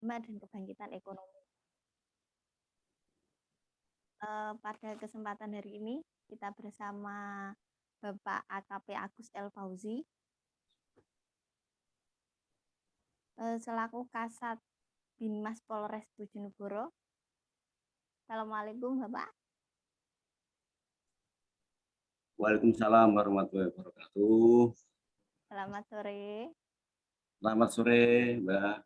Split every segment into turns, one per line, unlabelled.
dan kebangkitan ekonomi. Pada kesempatan hari ini kita bersama Bapak AKP Agus L. Fauzi selaku Kasat Binmas Polres Bojonegoro. Assalamualaikum Bapak.
Waalaikumsalam warahmatullahi wabarakatuh.
Selamat sore.
Selamat sore, Mbak.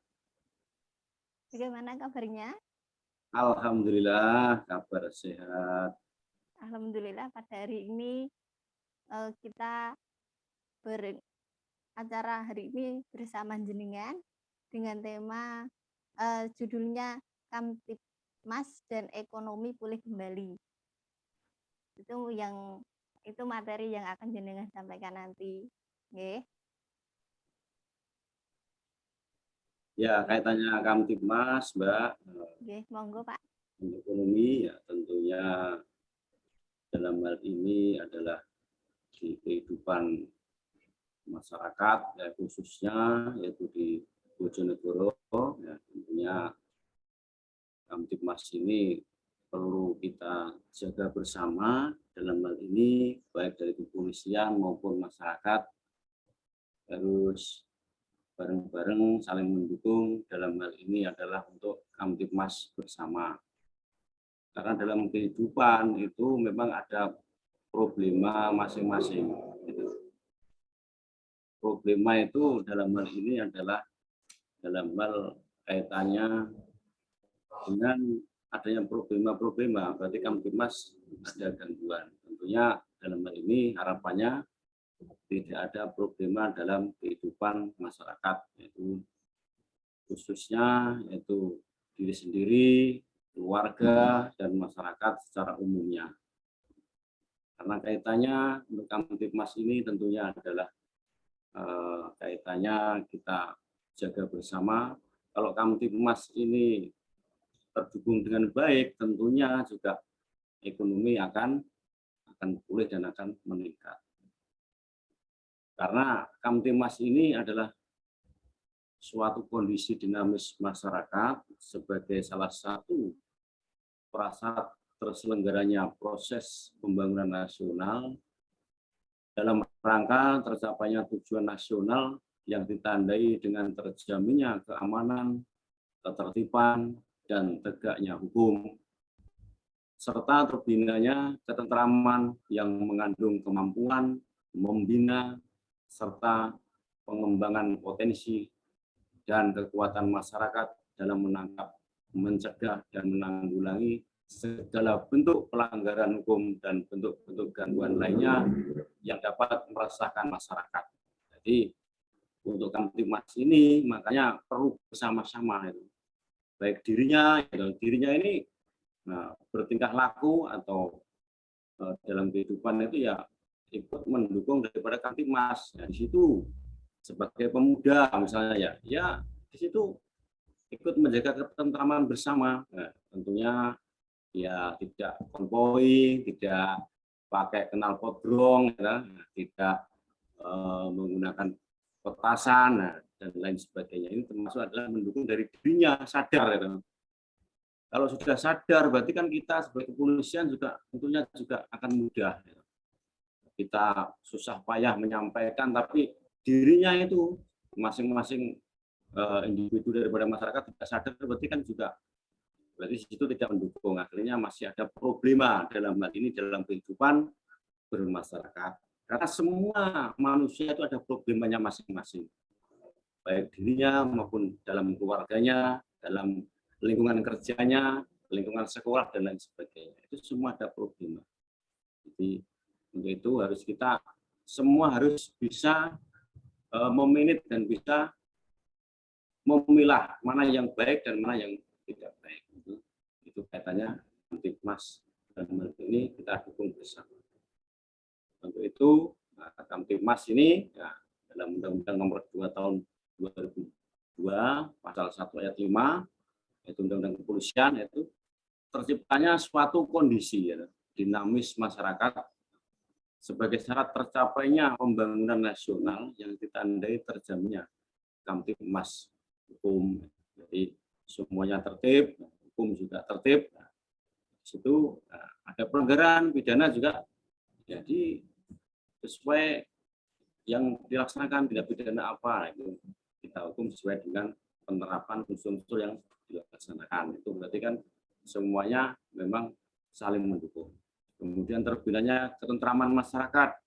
Bagaimana kabarnya?
Alhamdulillah, kabar sehat.
Alhamdulillah pada hari ini kita beracara hari ini bersama jenengan dengan tema judulnya Kamtibmas dan Ekonomi Pulih Kembali. Itu materi yang akan jenengan sampaikan nanti. Nggih.
Ya, kaitannya Kamtibmas, Mbak.
Nggih, monggo Pak.
Untuk ekonomi ya tentunya dalam hal ini adalah di kehidupan masyarakat ya, khususnya yaitu di Bojonegoro ya, tentunya Kamtibmas ini perlu kita jaga bersama. Dalam hal ini baik dari kepolisian maupun masyarakat harus bareng-bareng saling mendukung. Dalam hal ini adalah untuk Kamtibmas bersama. Karena dalam kehidupan itu memang ada problema masing-masing. Problema itu dalam hal ini adalah dalam hal kaitannya dengan adanya problema-problema, berarti Kamtibmas ada gangguan. Tentunya dalam hal ini harapannya tidak ada problema dalam kehidupan masyarakat, yaitu khususnya yaitu diri sendiri, keluarga, dan masyarakat secara umumnya. Karena kaitannya untuk Kamtibmas ini tentunya adalah kaitannya kita jaga bersama. Kalau Kamtibmas ini terdukung dengan baik, tentunya juga ekonomi akan pulih dan akan meningkat. Karena Kamtibmas ini adalah suatu kondisi dinamis masyarakat sebagai salah satu prasyarat terselenggaranya proses pembangunan nasional dalam rangka tercapainya tujuan nasional yang ditandai dengan terjaminnya keamanan, ketertiban, dan tegaknya hukum, serta terbinanya ketentraman yang mengandung kemampuan membina serta pengembangan potensi dan kekuatan masyarakat dalam menangkap, mencegah, dan menanggulangi segala bentuk pelanggaran hukum dan bentuk-bentuk gangguan lainnya yang dapat meresahkan masyarakat. Jadi untuk Kamtibmas ini makanya perlu bersama-sama itu. Baik dirinya ini bertingkah laku atau dalam kehidupan itu ya ikut mendukung daripada Kamtibmas. Di situ sebagai pemuda misalnya ya di situ ikut menjaga ketentraman bersama. Tentunya ya tidak konvoi, tidak pakai knalpot brong, tidak menggunakan petasan dan lain sebagainya. Ini termasuk adalah mendukung dari dirinya sadar. Kalau sudah sadar berarti kan kita sebagai kepolisian juga tentunya juga akan mudah. Kita susah payah menyampaikan, tapi dirinya itu masing-masing individu daripada masyarakat tidak sadar, berarti kan juga berarti situ tidak mendukung. Akhirnya masih ada problema dalam hal ini dalam kehidupan bermasyarakat. Karena semua manusia itu ada problemanya masing-masing. Baik dirinya maupun dalam keluarganya, dalam lingkungan kerjanya, lingkungan sekolah, dan lain sebagainya. Itu semua ada problema. Jadi untuk itu harus kita semua harus bisa memanage dan bisa memilah mana yang baik dan mana yang tidak baik. Itu kaitannya Kamtibmas dan ini kita dukung bersama. Untuk itu Kamtibmas ini ya, dalam Undang-Undang Nomor 2 Tahun 2002 Pasal 1 Ayat 5 yaitu Undang-Undang Kepolisian, yaitu terciptanya suatu kondisi dinamis masyarakat sebagai syarat tercapainya pembangunan nasional yang ditandai terjaminnya Kamtibmas hukum. Jadi semuanya tertib, hukum juga tertib. Nah, di situ ada pelanggaran pidana juga, jadi sesuai yang dilaksanakan tindak pidana apa, itu kita hukum sesuai dengan penerapan unsur-unsur yang dilaksanakan. Itu berarti kan semuanya memang saling mendukung. Kemudian terbinanya ketentraman masyarakat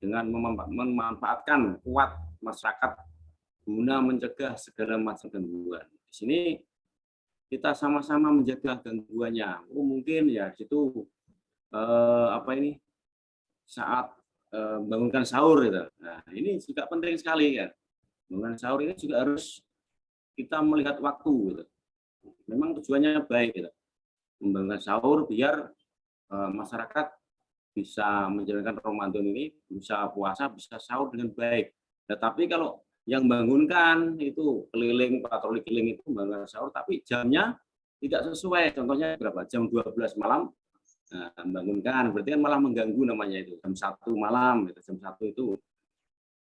dengan memanfaatkan kuat masyarakat guna mencegah segala macam gangguan. Di sini kita sama-sama menjaga gangguannya. Mungkin ya situ saat bangunkan sahur gitu. Nah, ini juga penting sekali ya. Bangunkan sahur ini juga harus kita melihat waktu gitu. Memang tujuannya baik gitu. Membangunkan sahur biar masyarakat bisa menjalankan Ramadan ini, bisa puasa, bisa sahur dengan baik. Tetapi kalau yang bangunkan itu keliling, patroli keliling itu bangunkan sahur, tapi jamnya tidak sesuai. Contohnya berapa? Jam 12 malam bangunkan, berarti kan malah mengganggu namanya itu. Jam 1 malam, jam 1 itu,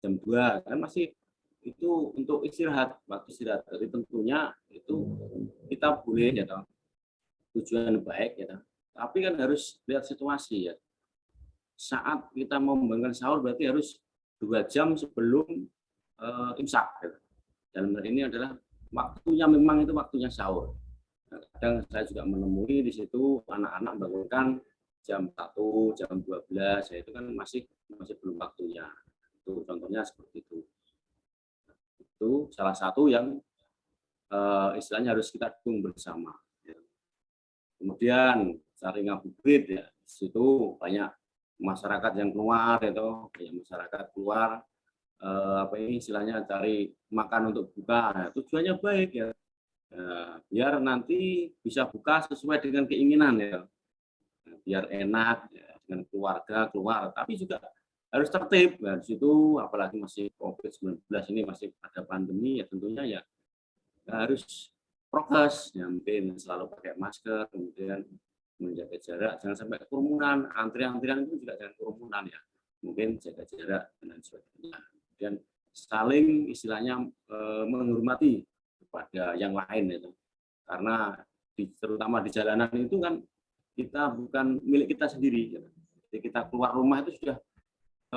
jam 2 kan masih itu untuk istirahat, waktu istirahat. Jadi tentunya itu kita boleh ya, tujuan baik ya, tapi kan harus lihat situasi ya. Saat kita mau membangun sahur berarti harus 2 jam sebelum imsak. Gitu. Dalam hal ini adalah waktunya memang itu waktunya sahur. Nah, kadang saya juga menemui di situ anak-anak bangunkan jam 1, jam 12, ya itu kan masih belum waktunya. Itu contohnya seperti itu. Itu salah satu yang istilahnya harus kita dukung bersama. Ya. Kemudian cari ngabuburit ya, di situ banyak masyarakat yang keluar itu, banyak masyarakat keluar istilahnya cari makan untuk buka. Nah, tujuannya baik ya. Biar nanti bisa buka sesuai dengan keinginan ya. Biar enak ya, dengan keluarga keluar, tapi juga harus tertib. Nah, di situ apalagi masih COVID-19 ini masih ada pandemi ya, tentunya ya harus prokes, ya, mungkin selalu pakai masker, kemudian menjaga jarak, jangan sampai kerumunan, antrian-antrian itu juga jangan kerumunan ya, mungkin jaga jarak dan sebagainya. Kemudian saling istilahnya menghormati kepada yang lain itu, karena terutama di jalanan itu kan kita bukan milik kita sendiri. Gitu. Jadi kita keluar rumah itu sudah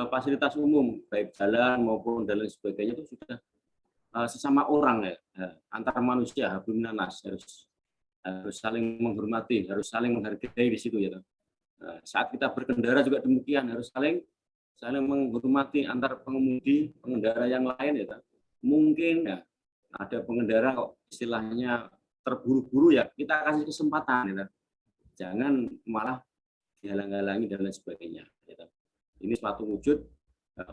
fasilitas umum, baik jalan maupun dan lain sebagainya itu sudah sesama orang ya, antar manusia, hablum minas, harus saling menghormati, harus saling menghargai di situ ya. Saat kita berkendara juga demikian, harus saling menghormati antar pengemudi, pengendara yang lain ya. Mungkin ya ada pengendara istilahnya terburu-buru ya, kita kasih kesempatan ya. Jangan malah dihalang-halangi dan lain sebagainya. Gitu. Ini suatu wujud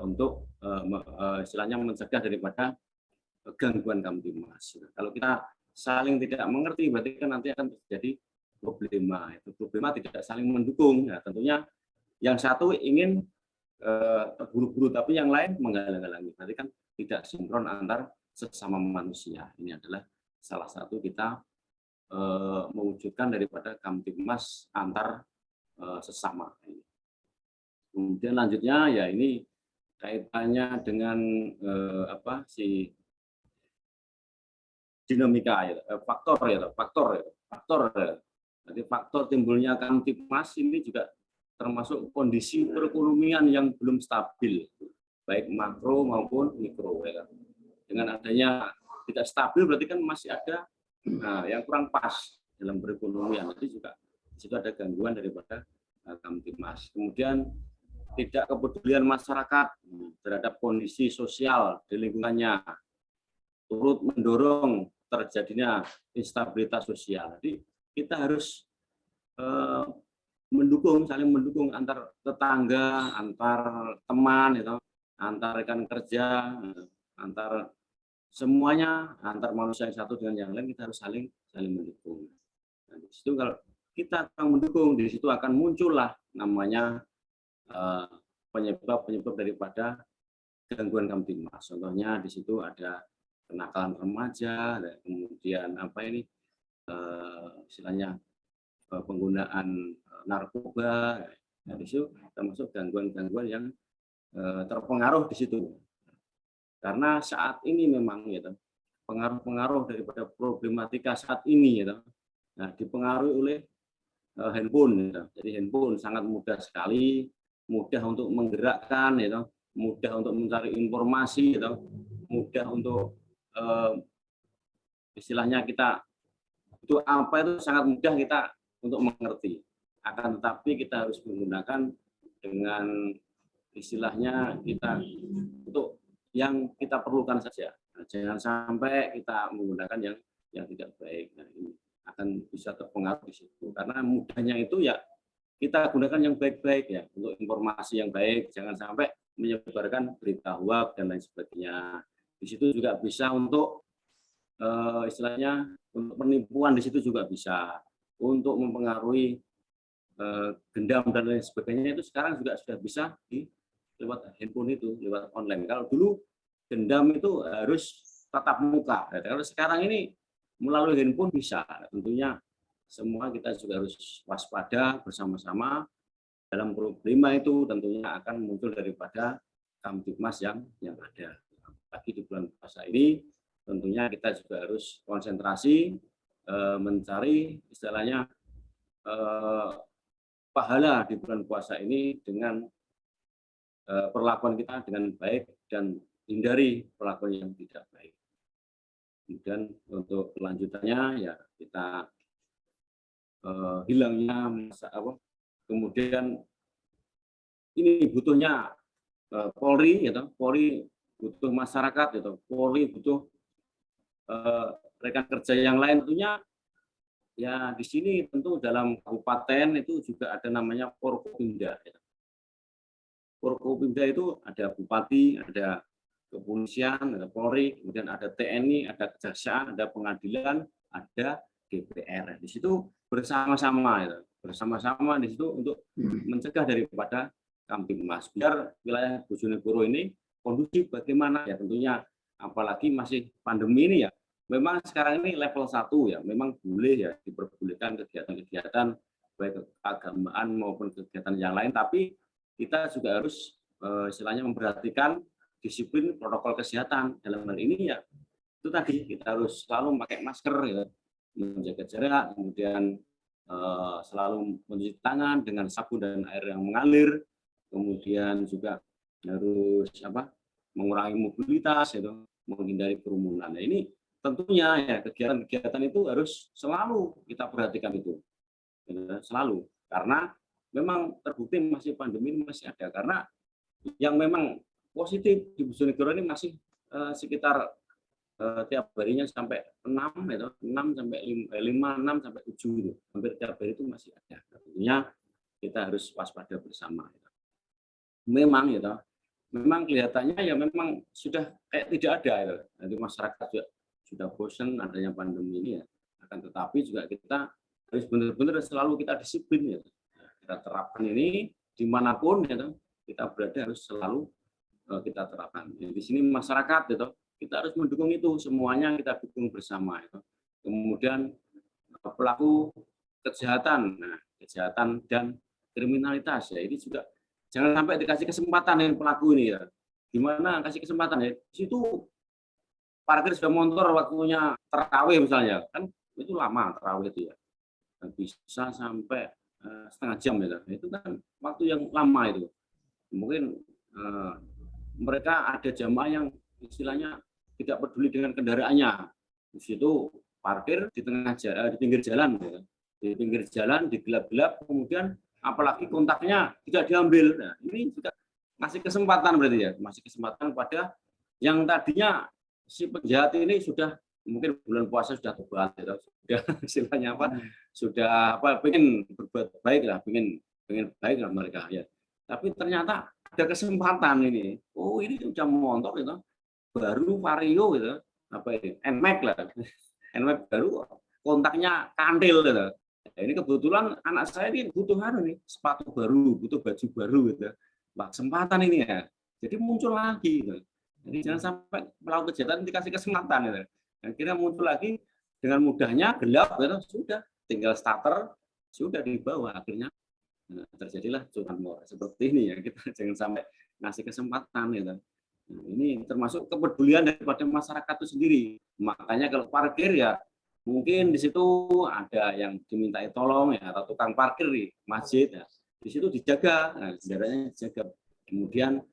untuk istilahnya mencegah daripada gangguan Kamtibmas. Kalau kita saling tidak mengerti, berarti kan nanti akan terjadi problema. Itu problema tidak saling mendukung. Nah, tentunya yang satu ingin terburu-buru, tapi yang lain menghalang-halangi. Berarti kan tidak sinkron antar sesama manusia. Ini adalah salah satu kita mewujudkan daripada Kamtibmas antar sesama. Kemudian lanjutnya ya ini kaitannya dengan dinamika ya, faktor. Jadi faktor timbulnya Kamtibmas ini juga termasuk kondisi perekonomian yang belum stabil, baik makro maupun mikro. Ya. Dengan adanya tidak stabil berarti kan masih ada yang kurang pas dalam perekonomian, itu juga di situ ada gangguan daripada Kamtibmas. Kemudian tidak kepedulian masyarakat terhadap kondisi sosial di lingkungannya, turut mendorong terjadinya instabilitas sosial. Jadi kita harus saling mendukung antar tetangga, antar teman, antar rekan kerja, antar semuanya, antar manusia yang satu dengan yang lain, kita harus saling mendukung. Nah, di situ kalau kita mendukung, di situ akan muncullah namanya penyebab daripada gangguan Kamtibmas. Contohnya di situ ada kenakalan remaja, kemudian istilahnya penggunaan narkoba. Nah, di situ termasuk gangguan-gangguan yang terpengaruh di situ. Karena saat ini memang gitu, pengaruh-pengaruh daripada problematika saat ini gitu. Nah, dipengaruhi oleh handphone gitu. Jadi handphone sangat mudah sekali, mudah untuk menggerakkan gitu, mudah untuk mencari informasi gitu, mudah untuk istilahnya kita itu apa itu sangat mudah kita untuk mengerti. Akan tetapi kita harus menggunakan dengan istilahnya kita untuk yang kita perlukan saja. Nah, jangan sampai kita menggunakan yang tidak baik. Nah, ini akan bisa terpengaruh di situ. Karena mudahnya itu ya kita gunakan yang baik-baik ya untuk informasi yang baik. Jangan sampai menyebarkan berita hoax dan lain sebagainya. Di situ juga bisa untuk istilahnya untuk penipuan di situ juga bisa untuk mempengaruhi dendam dan lain sebagainya itu sekarang juga sudah bisa lewat handphone itu, lewat online. Kalau dulu dendam itu harus tatap muka. Kalau sekarang ini melalui handphone bisa. Tentunya semua kita juga harus waspada bersama-sama dalam problema itu tentunya akan muncul daripada Kamtibmas yang ada. Lagi di bulan puasa ini tentunya kita juga harus konsentrasi mencari istilahnya pahala di bulan puasa ini dengan perlakuan kita dengan baik dan hindari perlakuan yang tidak baik. Kemudian untuk kelanjutannya ya kita hilangnya kemudian ini butuhnya Polri, gitu. Polri butuh masyarakat, gitu. Polri butuh rekan kerja yang lain tentunya. Ya di sini tentu dalam kabupaten itu juga ada namanya Forkopimda. Ya. Forkopimda itu ada bupati, ada kepolisian, ada Polri, kemudian ada TNI, ada kejaksaan, ada pengadilan, ada DPR. Di situ bersama-sama, ya. Bersama-sama di situ untuk mencegah daripada Kamtibmas. Biar wilayah Bojonegoro ini kondusif bagaimana ya tentunya apalagi masih pandemi ini ya. Memang sekarang ini level 1 ya, memang boleh ya diperbolehkan kegiatan-kegiatan baik keagamaan maupun kegiatan yang lain, tapi kita juga harus istilahnya memperhatikan disiplin protokol kesehatan. Dalam hal ini ya itu tadi kita harus selalu memakai masker ya, menjaga jarak, kemudian selalu mencuci tangan dengan sabun dan air yang mengalir, kemudian juga harus mengurangi mobilitas itu, menghindari kerumunan. Nah, ini tentunya ya kegiatan-kegiatan itu harus selalu kita perhatikan itu. Ya, selalu. Karena memang terbukti masih pandemi ini masih ada, karena yang memang positif di Bojonegoro ini masih sekitar tiap harinya sampai 6 itu 6 sampai 5 6 sampai 7 itu. Hampir tiap hari itu masih ada. Tentunya kita harus waspada bersama. Memang gitu. Memang kelihatannya ya memang sudah kayak tidak ada itu. Nanti masyarakat juga sudah bosan adanya pandemi ini ya. Akan tetapi juga kita harus benar-benar selalu kita disiplin ya. Kita terapkan ini dimanapun ya, kita berada harus selalu kita terapkan. Di sini masyarakat gitu, kita harus mendukung itu semuanya, kita dukung bersama. Gitu. Kemudian pelaku kejahatan, kejahatan dan kriminalitas ya ini juga jangan sampai dikasih kesempatan yang pelaku ini ya. Gimana kasih kesempatan ya? Di situ parkir sudah motor waktunya terawih misalnya, kan itu lama terawih itu ya. Dan bisa sampai setengah jam ya. Itu kan waktu yang lama itu. Mungkin mereka ada jamaah yang istilahnya tidak peduli dengan kendaraannya. Di situ parkir di tengah jalan, di pinggir jalan, ya. Di pinggir jalan, di gelap-gelap, kemudian apalagi kontaknya tidak diambil. Nah, ini juga masih kesempatan berarti ya, masih kesempatan pada yang tadinya si penjahat ini sudah mungkin bulan puasa sudah tobat, ya, sudah istilahnya sudah pengen berbuat baik lah, pengen baik lah mereka ya. Tapi ternyata ada kesempatan ini. Oh ini udah montok gitu, baru Vario gitu, NMAX lah, NMAX baru kontaknya kantil gitu. Nah, ini kebetulan anak saya ini butuh sepatu baru, butuh baju baru gitu. Wah, kesempatan ini ya. Jadi muncul lagi gitu. Jadi jangan sampai melakukan kejahatan dikasih kesempatan gitu. Akhirnya muncul lagi dengan mudahnya gelap gitu, sudah tinggal starter sudah dibawa akhirnya terjadilah curanmor seperti ini ya. Kita jangan sampai ngasih kesempatan gitu. Ini termasuk kepedulian daripada masyarakat itu sendiri. Makanya kalau parkir ya mungkin di situ ada yang dimintai tolong ya, atau tukang parkir di masjid ya, di situ dijaga, nah, kendaraannya dijaga. Kemudian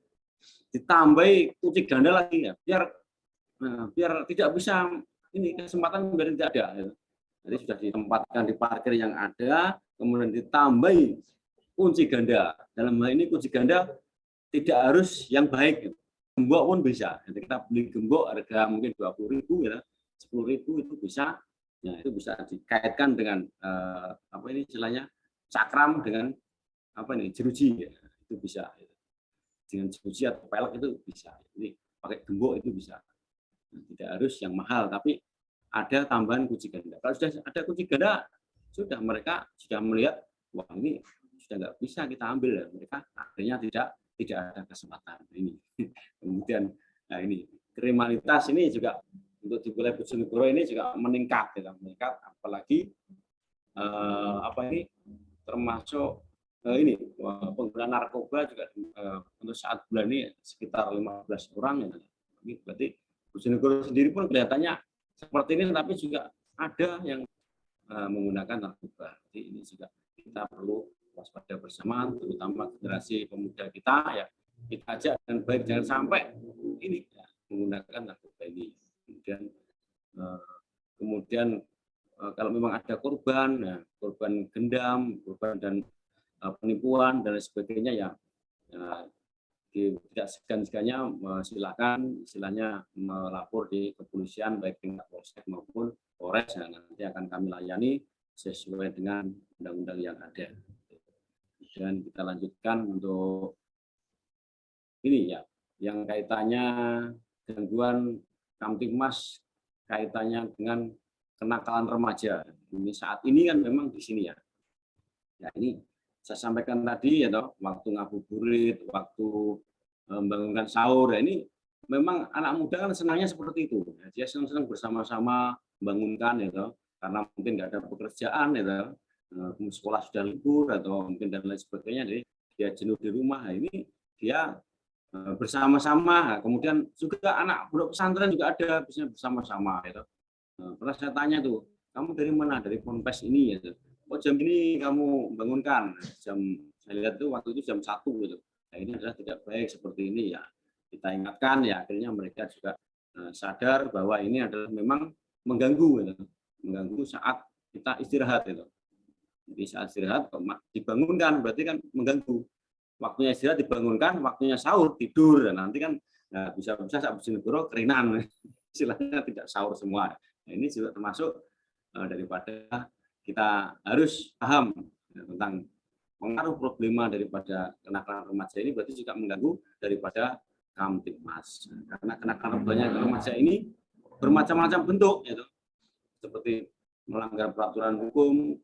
ditambahi kunci ganda lagi ya, biar tidak bisa ini kesempatan biar tidak ada. Ya. Jadi sudah ditempatkan di parkir yang ada, kemudian ditambahi kunci ganda. Dalam hal ini kunci ganda tidak harus yang baik. Gembok pun bisa. Jadi kita beli gembok harga mungkin 20.000 ya, 10.000 itu bisa. Ya, itu bisa dikaitkan dengan apa ini istilahnya cakram dengan apa ini jeruji ya. Itu bisa. Dengan jeruji atau pelek itu bisa. Jadi pakai gembok itu bisa. Tidak harus yang mahal, tapi ada tambahan kunci ganda. Kalau sudah ada kunci ganda, sudah mereka sudah melihat, wah ini sudah nggak bisa kita ambil ya. Mereka akhirnya tidak ada kesempatan ini. Kemudian, nah ini kriminalitas ini juga untuk di wilayah Bojonegoro ini juga meningkat, ya, meningkat, apalagi apa ini termasuk ini pengguna narkoba juga untuk saat bulan ini sekitar 15 orang ya. Ini berarti Bojonegoro sendiri pun kelihatannya seperti ini, tapi juga ada yang menggunakan narkoba. Jadi ini juga kita perlu waspada bersama, terutama generasi pemuda kita ya, kita ajak dengan baik, jangan sampai ini ya, menggunakan narkoba ini. Kemudian kalau memang ada korban, ya, korban gendam, korban dan penipuan dan sebagainya ya, tidak segan-segannya silakan istilahnya melapor di kepolisian baik tingkat polsek maupun polres, ya, nanti akan kami layani sesuai dengan undang-undang yang ada. Dan kita lanjutkan untuk ini ya, yang kaitannya gangguan Kamtibmas kaitannya dengan kenakalan remaja. Ini saat ini kan memang di sini ya. Ya ini saya sampaikan tadi ya toh, waktu ngabuburit, waktu membangunkan sahur, ya ini memang anak muda kan senangnya seperti itu. Ya, dia senang-senang bersama-sama membangunkan ya toh, karena mungkin nggak ada pekerjaan ya toh, sekolah sudah libur atau mungkin dan lain sebagainya, jadi dia jenuh di rumah. Nah, ini dia bersama-sama. Kemudian juga anak pondok pesantren juga ada biasanya bersama-sama ya toh. Pernah saya tanya tuh, kamu dari mana? Dari Ponpes ini ya toh. Oh jam ini kamu bangunkan, jam saya lihat itu waktu itu jam 1 gitu. Nah, ini adalah tidak baik seperti ini ya. Kita ingatkan ya, akhirnya mereka juga sadar bahwa ini adalah memang mengganggu gitu. Mengganggu saat kita istirahat itu. Jadi saat istirahat dibangunkan berarti kan mengganggu. Waktunya istirahat dibangunkan, waktunya sahur tidur, dan nanti kan bisa-bisa saat Bojonegoro kerinan. Istilahnya tidak sahur semua. Nah, ini juga termasuk daripada kita harus paham tentang pengaruh problema daripada kenakalan remaja ini, berarti juga mengganggu daripada Kamtibmas. Karena kenakalan remaja ini bermacam-macam bentuk, yaitu seperti melanggar peraturan hukum,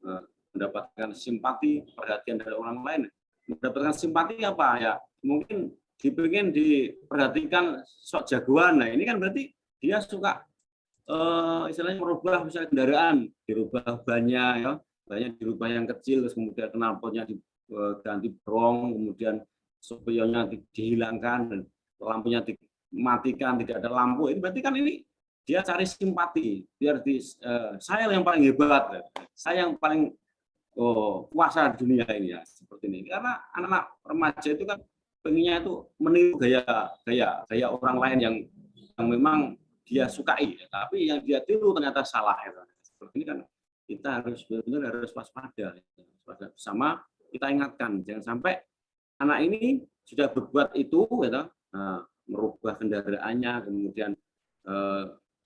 mendapatkan simpati, perhatian dari orang lain. Mendapatkan simpati apa ya? Mungkin dipingin diperhatikan sok jagoan. Nah ini kan berarti dia suka istilahnya merubah misalnya kendaraan, dirubah bannya ya, banyak dirubah yang kecil, terus kemudian knalpotnya diganti brong, kemudian spionnya dihilangkan dan lampunya dimatikan, tidak ada lampu. Ini berarti kan ini dia cari simpati, biar saya yang paling hebat, saya yang paling kuasa di dunia ini ya, seperti ini. Karena anak-anak remaja itu kan pengennya itu meniru gaya orang lain yang memang dia sukai, tapi yang dia tiru ternyata salah. Seperti ini kan kita harus benar-benar harus waspada, bersama kita ingatkan jangan sampai anak ini sudah berbuat itu, merubah kendaraannya, kemudian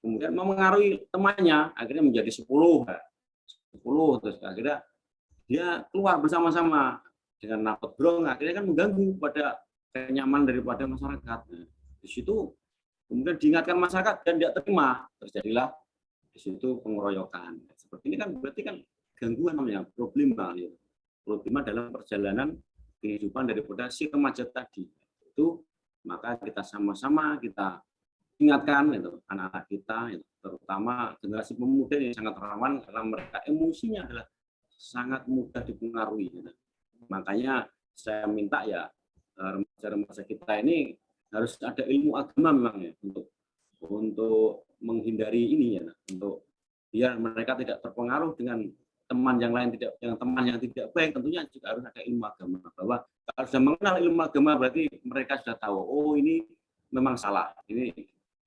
memengaruhi temannya, akhirnya menjadi 10, terus akhirnya dia keluar bersama-sama dengan knalpot brong, akhirnya kan mengganggu pada kenyamanan daripada masyarakat. Di situ kemudian diingatkan masyarakat dan tidak terima, terjadilah di situ pengeroyokan. Seperti ini kan berarti kan gangguan namanya, problema dalam perjalanan kehidupan daripada si remaja tadi. Itu maka kita sama-sama kita ingatkan itu anak-anak kita, terutama generasi pemuda yang sangat rawan karena mereka emosinya adalah sangat mudah dipengaruhi. Makanya saya minta ya remaja-remaja kita ini harus ada ilmu agama memang ya untuk menghindari ini ya, untuk biar mereka tidak terpengaruh dengan teman yang lain teman yang tidak baik. Tentunya juga harus ada ilmu agama, bahwa kalau sudah mengenal ilmu agama berarti mereka sudah tahu, oh ini memang salah, ini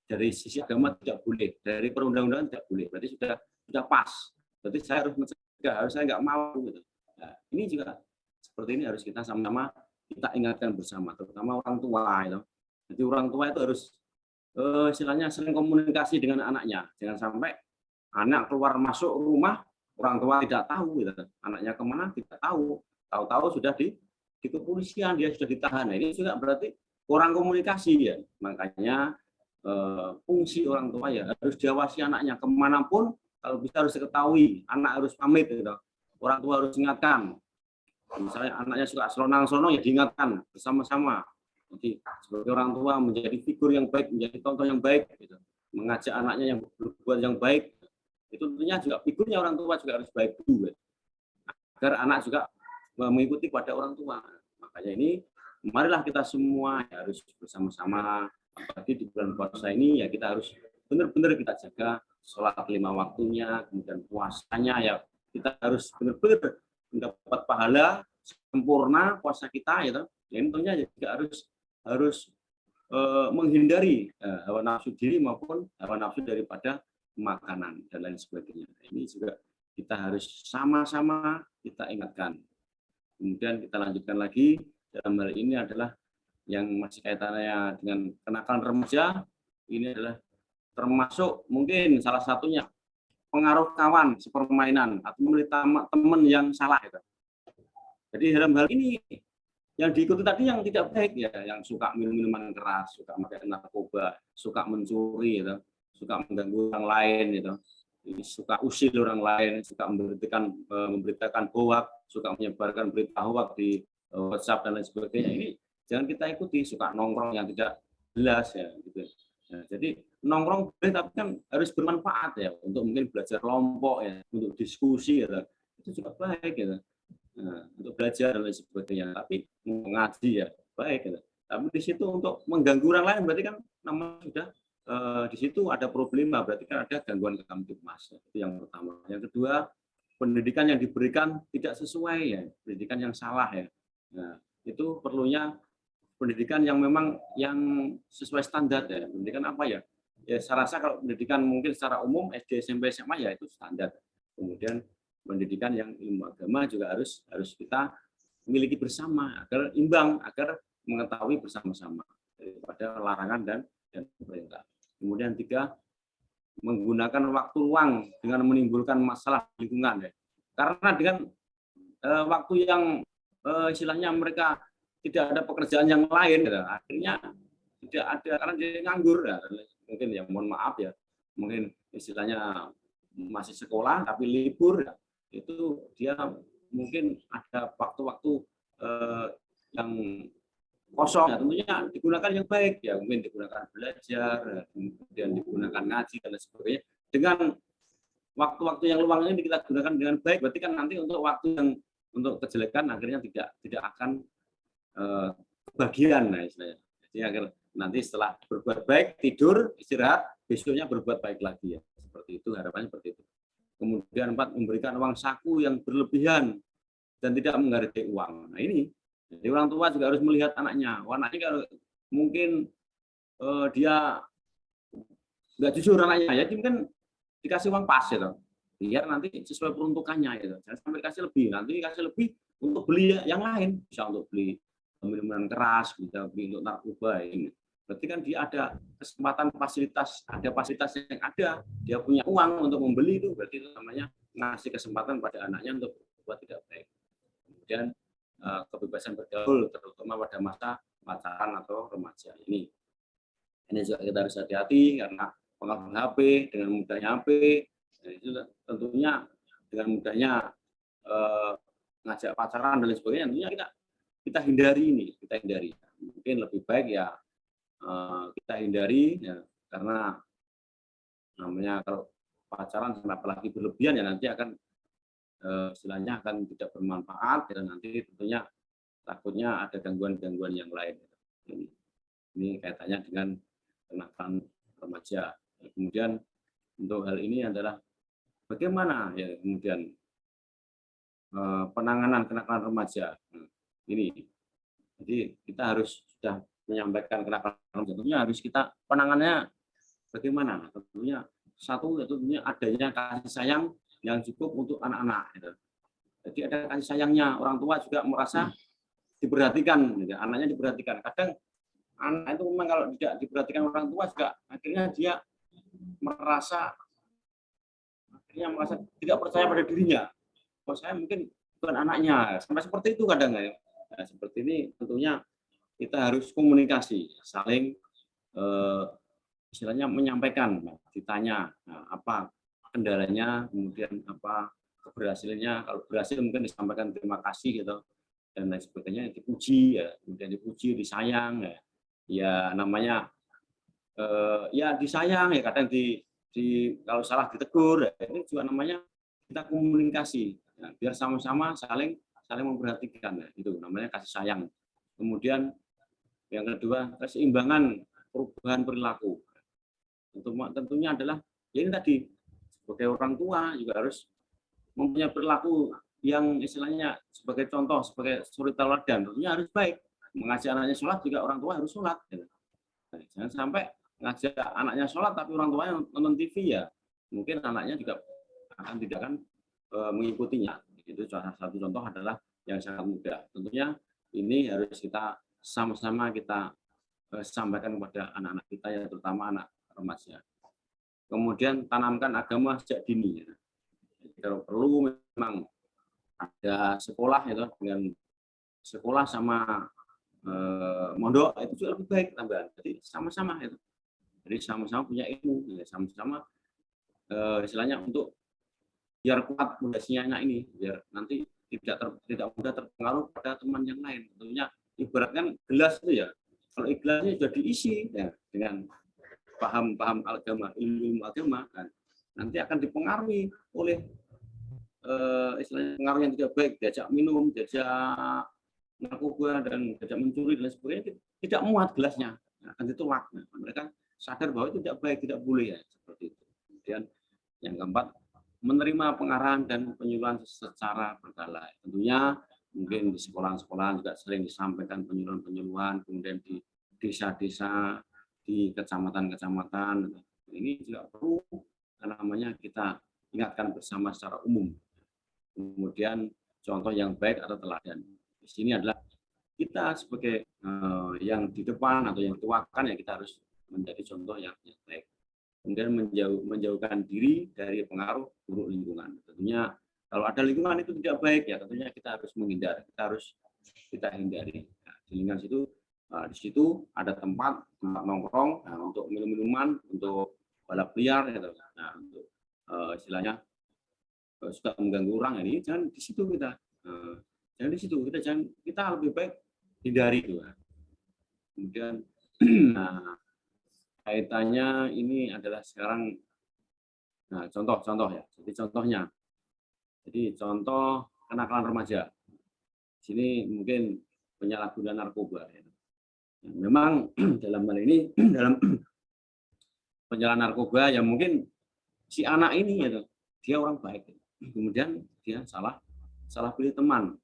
dari sisi agama tidak boleh, dari perundang-undangan tidak boleh, berarti sudah pas, berarti saya harus mencegah, harus saya nggak mau gitu. Nah, ini juga seperti ini harus kita sama-sama kita ingatkan bersama, terutama orang tua itu. Jadi orang tua itu harus istilahnya sering komunikasi dengan anaknya, jangan sampai anak keluar masuk rumah orang tua tidak tahu gitu. Anaknya kemana tidak tahu, tahu-tahu sudah di kepolisian, dia sudah ditahan. Nah, ini juga berarti kurang komunikasi ya. Makanya fungsi orang tua ya harus diawasi anaknya kemanapun, kalau bisa harus diketahui, anak harus pamit gitu. Orang tua harus ingatkan. Misalnya anaknya suka selonang-selonong ya diingatkan bersama-sama. Jadi sebagai orang tua menjadi figur yang baik, menjadi contoh yang baik gitu. Mengajak anaknya yang berbuat yang baik. Itu tentunya juga figurnya orang tua juga harus baik dulu. Agar anak juga mengikuti pada orang tua. Makanya ini marilah kita semua ya, harus bersama-sama, apalagi di bulan puasa ini ya kita harus benar-benar kita jaga sholat 5 waktunya, kemudian puasanya ya kita harus benar-benar mendapat pahala sempurna puasa kita gitu. Ya, tentunya juga harus menghindari hawa nafsu diri maupun hawa nafsu daripada makanan dan lain sebagainya. Ini juga kita harus sama-sama kita ingatkan. Kemudian kita lanjutkan lagi dalam hal ini adalah yang masih kaitannya dengan kenakalan remaja, ini adalah termasuk mungkin salah satunya pengaruh kawan sepermainan atau memilih teman yang salah itu. Jadi dalam hal ini yang diikuti tadi yang tidak baik ya, yang suka minum minuman keras, suka pakai narkoba, suka mencuri gitu, suka mengganggu orang lain gitu, suka usil orang lain, suka memberitakan hoax, suka menyebarkan berita hoax di WhatsApp dan lain sebagainya. Ini jangan kita ikuti, suka nongkrong yang tidak jelas ya gitu. Nah, jadi nongkrong boleh tapi kan harus bermanfaat ya, untuk mungkin belajar kelompok ya, untuk diskusi ya, itu juga baik ya. Nah, untuk belajar dan lain sebagainya, tapi mengaji ya baik gitu. Tapi di situ untuk mengganggu orang lain berarti kan namanya sudah di situ ada problema, berarti kan ada gangguan kamtipmas. Itu yang pertama. Yang kedua, pendidikan yang diberikan tidak sesuai ya, pendidikan yang salah ya. Nah, itu perlunya pendidikan yang memang yang sesuai standar ya. Pendidikan apa ya? Ya saya rasa kalau pendidikan mungkin secara umum SD, SMP, SMA ya itu standar. Kemudian pendidikan yang ilmu agama juga harus kita miliki bersama agar imbang, agar mengetahui bersama-sama daripada larangan dan perintah. Kemudian 3, menggunakan waktu luang dengan menimbulkan masalah lingkungan ya. Karena dengan waktu yang istilahnya mereka tidak ada pekerjaan yang lain ya, akhirnya tidak ada karena dia nganggur ya. Mungkin ya mohon maaf ya, mungkin istilahnya masih sekolah tapi libur ya, itu dia mungkin ada waktu-waktu yang kosong ya, tentunya digunakan yang baik ya, mungkin digunakan belajar, kemudian digunakan ngaji dan lain sebagainya. Dengan waktu-waktu yang luang ini kita gunakan dengan baik, berarti kan nanti untuk waktu yang untuk kejelekan akhirnya tidak akan kebagian, nah istilahnya. Jadi agar nanti setelah berbuat baik tidur istirahat, besoknya berbuat baik lagi ya, seperti itu harapannya seperti itu. Kemudian 4, memberikan uang saku yang berlebihan dan tidak menghargai uang. Nah ini, jadi orang tua juga harus melihat anaknya. Anaknya kalau mungkin dia nggak jujur anaknya, ya mungkin dikasih uang pas ya, biar nanti sesuai peruntukannya ya. Jangan sampai kasih lebih, nanti kasih lebih untuk beli yang lain, bisa untuk beli minuman keras, bisa beli untuk narkoba ini. Berarti kan dia ada kesempatan ada fasilitas yang ada, dia punya uang untuk membeli itu, berarti itu namanya ngasih kesempatan pada anaknya untuk berbuat tidak baik. Kemudian kebebasan bergaul, terutama pada masa pacaran atau remaja ini. Ini juga kita harus hati-hati karena pengaruh HP, dengan mudahnya HP, dan itu tentunya dengan mudahnya ngajak pacaran dan lain sebagainya, tentunya kita hindari ini, kita hindari. Mungkin lebih baik ya kita hindari ya, karena namanya kalau pacaran apalagi berlebihan ya nanti akan istilahnya akan tidak bermanfaat dan nanti tentunya takutnya ada gangguan-gangguan yang lain. Ini kaitannya dengan kenakalan remaja. Kemudian untuk hal ini adalah bagaimana ya kemudian penanganan kenakalan remaja. Ini, jadi kita harus sudah menyampaikan kenakalan remaja. Tentunya harus kita penanganannya bagaimana. Tentunya satu, tentunya adanya kasih sayang yang cukup untuk anak-anak. Gitu. Jadi ada kasih sayangnya, orang tua juga merasa diperhatikan, gitu. Anaknya diperhatikan. Kadang anak itu memang kalau tidak diperhatikan orang tua juga akhirnya dia merasa tidak percaya pada dirinya. Oh, saya mungkin bukan anaknya. Sampai seperti itu kadang ya. Nah, seperti ini tentunya kita harus komunikasi, saling istilahnya menyampaikan, ditanya apa kendalanya, kemudian apa keberhasilannya. Kalau berhasil mungkin disampaikan terima kasih gitu dan lain sebagainya, dipuji ya, kemudian dipuji, disayang ya. Ya namanya ya disayang ya, kadang kalau salah ditegur ya, ini juga namanya kita komunikasi ya, biar sama-sama saling memperhatikan ya, itu namanya kasih sayang. Kemudian yang kedua, keseimbangan perubahan perilaku. Tentunya adalah ya ini tadi, sebagai orang tua juga harus mempunyai perilaku yang istilahnya sebagai contoh, sebagai suri teladan, tentunya harus baik. Mengajak anaknya sholat juga orang tua harus sholat. Nah, jangan sampai ngajak anaknya sholat tapi orang tuanya nonton TV ya, mungkin anaknya juga tidak akan mengikutinya. Itu salah satu contoh adalah yang sangat mudah. Tentunya ini harus kita sama-sama kita sampaikan kepada anak-anak kita ya, terutama anak remaja. Kemudian tanamkan agama sejak dini. Ya. Jadi, kalau perlu memang ada sekolah ya, dengan sekolah sama mondok itu juga lebih baik tambahan. Jadi sama-sama itu. Jadi sama-sama punya ilmu, ya, sama-sama istilahnya untuk biar kuat fondasinya anak ini, biar nanti tidak mudah terpengaruh pada teman yang lain. Tentunya ibaratkan gelas itu ya, kalau gelasnya sudah diisi ya, dengan paham agama, ilmu agama, kan, nanti akan dipengaruhi oleh istilahnya pengaruh yang tidak baik, diajak minum, diajak narkoba dan diajak mencuri dan sebagainya, tidak muat gelasnya, akan ditolak. Nah, mereka sadar bahwa itu tidak baik, tidak boleh ya, seperti itu. Kemudian yang keempat, menerima pengarahan dan penyuluhan secara berkala. Tentunya mungkin di sekolah-sekolah juga sering disampaikan penyuluhan-penyuluhan, kemudian di desa-desa, di kecamatan-kecamatan. Ini juga perlu namanya kita ingatkan bersama secara umum. Kemudian contoh yang baik atau teladan. Di sini adalah kita sebagai yang di depan atau yang tuakan ya, kita harus menjadi contoh yang baik. Kemudian menjauhkan diri dari pengaruh buruk lingkungan. Tentunya kalau ada lingkungan itu tidak baik ya, tentunya kita harus menghindar, kita hindari. Nah, di lingkungan situ, di situ ada tempat nongkrong, nah, untuk minum-minuman, untuk balap liar, gitu. Nah, untuk istilahnya suka mengganggu orang, ini jangan di situ kita, jangan di situ kita lebih baik hindari itu. Kemudian, nah, kaitannya ini adalah sekarang, nah contoh ya. Jadi contoh kenakalan remaja. Sini mungkin penyalahgunaan narkoba. Ya. Memang dalam hal ini dalam penyalahgunaan narkoba ya mungkin si anak ini ya, dia orang baik. Kemudian dia salah pilih teman.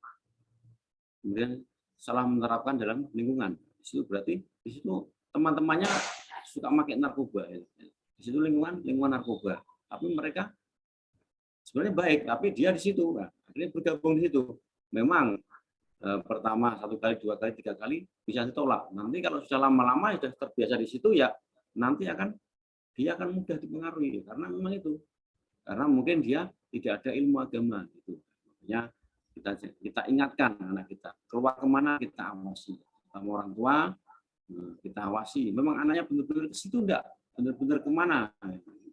Kemudian salah menerapkan dalam lingkungan. Di situ berarti di situ teman-temannya suka pakai narkoba, ya. Di situ lingkungan narkoba, tapi mereka sebenarnya baik, tapi dia di situ, nah, akhirnya bergabung di situ. Memang pertama 1 kali, 2 kali, 3 kali bisa ditolak. Nanti kalau sudah lama-lama sudah terbiasa di situ ya, nanti dia akan mudah dipengaruhi karena memang itu. Karena mungkin dia tidak ada ilmu agama gitu. Makanya kita ingatkan anak kita, keluar kemana kita awasi. Sama orang tua kita awasi, memang anaknya benar-benar ke situ enggak, benar-benar kemana,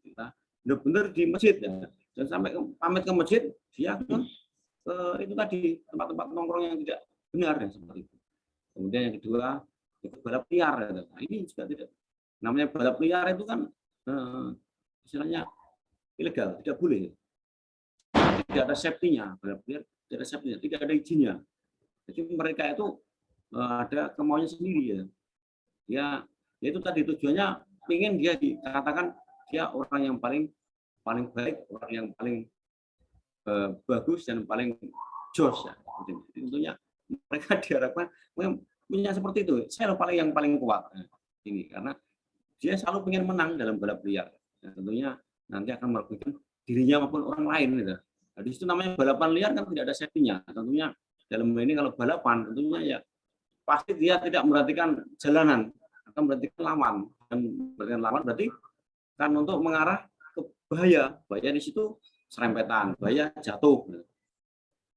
kita benar-benar di masjid ya. Dan sampai pamit ke masjid, dia ke itu tadi tempat-tempat nongkrong yang tidak benar ya, seperti itu. Kemudian yang kedua itu balap liar, ya. Nah, ini juga tidak, namanya balap liar itu kan istilahnya ilegal, tidak boleh, tidak ada safety-nya, balap liar tidak ada safety-nya, tidak ada izinnya. Jadi mereka itu ada kemauannya sendiri ya. dia itu tadi tujuannya ingin dia dikatakan dia orang yang paling baik, orang yang paling bagus dan paling jos ya. Jadi, tentunya mereka diharapkan punya seperti itu. Saya yang paling kuat ini karena dia selalu ingin menang dalam balap liar. Ya, tentunya nanti akan merugikan dirinya maupun orang lain gitu. Nah, di situ namanya balapan liar kan tidak ada safety-nya. Tentunya dalam ini kalau balapan tentunya ya pasti dia tidak memperhatikan jalanan, akan memperhatikan lawan. Dan memperhatikan lawan berarti kan untuk mengarah ke bahaya. Bahaya di situ serempetan, bahaya jatuh.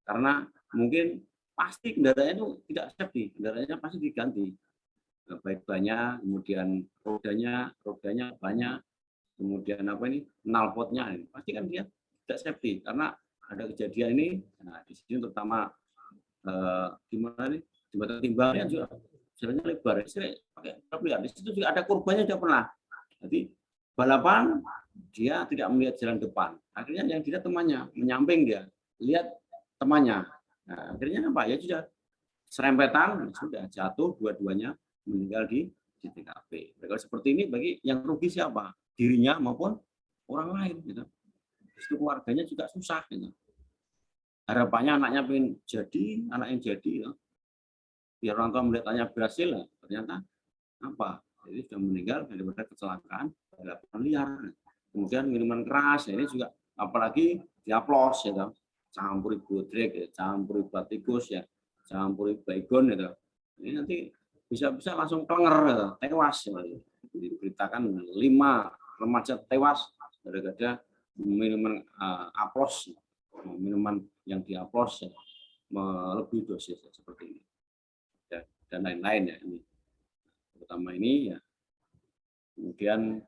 Karena mungkin pasti kendaraannya itu tidak safety, kendaraannya pasti diganti. Baik bannya, kemudian rodanya banyak, kemudian apa ini knalpotnya, pasti kan dia tidak safety karena ada kejadian ini. Nah, di sini terutama di mana nih jembatan timbangnya juga jalannya lebar, pakai di situ juga ada korbannya juga pernah. Jadi balapan dia tidak melihat jalan depan, akhirnya yang dilihat temannya, menyamping dia lihat temannya. Nah, akhirnya apa ya sudah serempetan, sudah jatuh dua-duanya meninggal di TKP. Kalau seperti ini bagi yang rugi siapa? Dirinya maupun orang lain gitu. Itu keluarganya juga susah gitu. Harapannya anaknya pengen jadi, anak yang jadi ya. Biar orang tua melihat anaknya berhasil, ya. Ternyata apa? Jadi sudah meninggal daripada kecelakaan balapan liar. Kemudian minuman keras, ya ini juga apalagi diaplos ya, campuri bodrek, ya, campuri batikus ya, campuri baygon ya. Ini nanti bisa-bisa langsung klenger, ya, tewas. Ya. Diberitakan 5 remaja tewas gara-gara minuman aplos, minuman yang diaplos ya, melebihi dosis ya, seperti ini dan lain-lain ya ini. Pertama ini ya, kemudian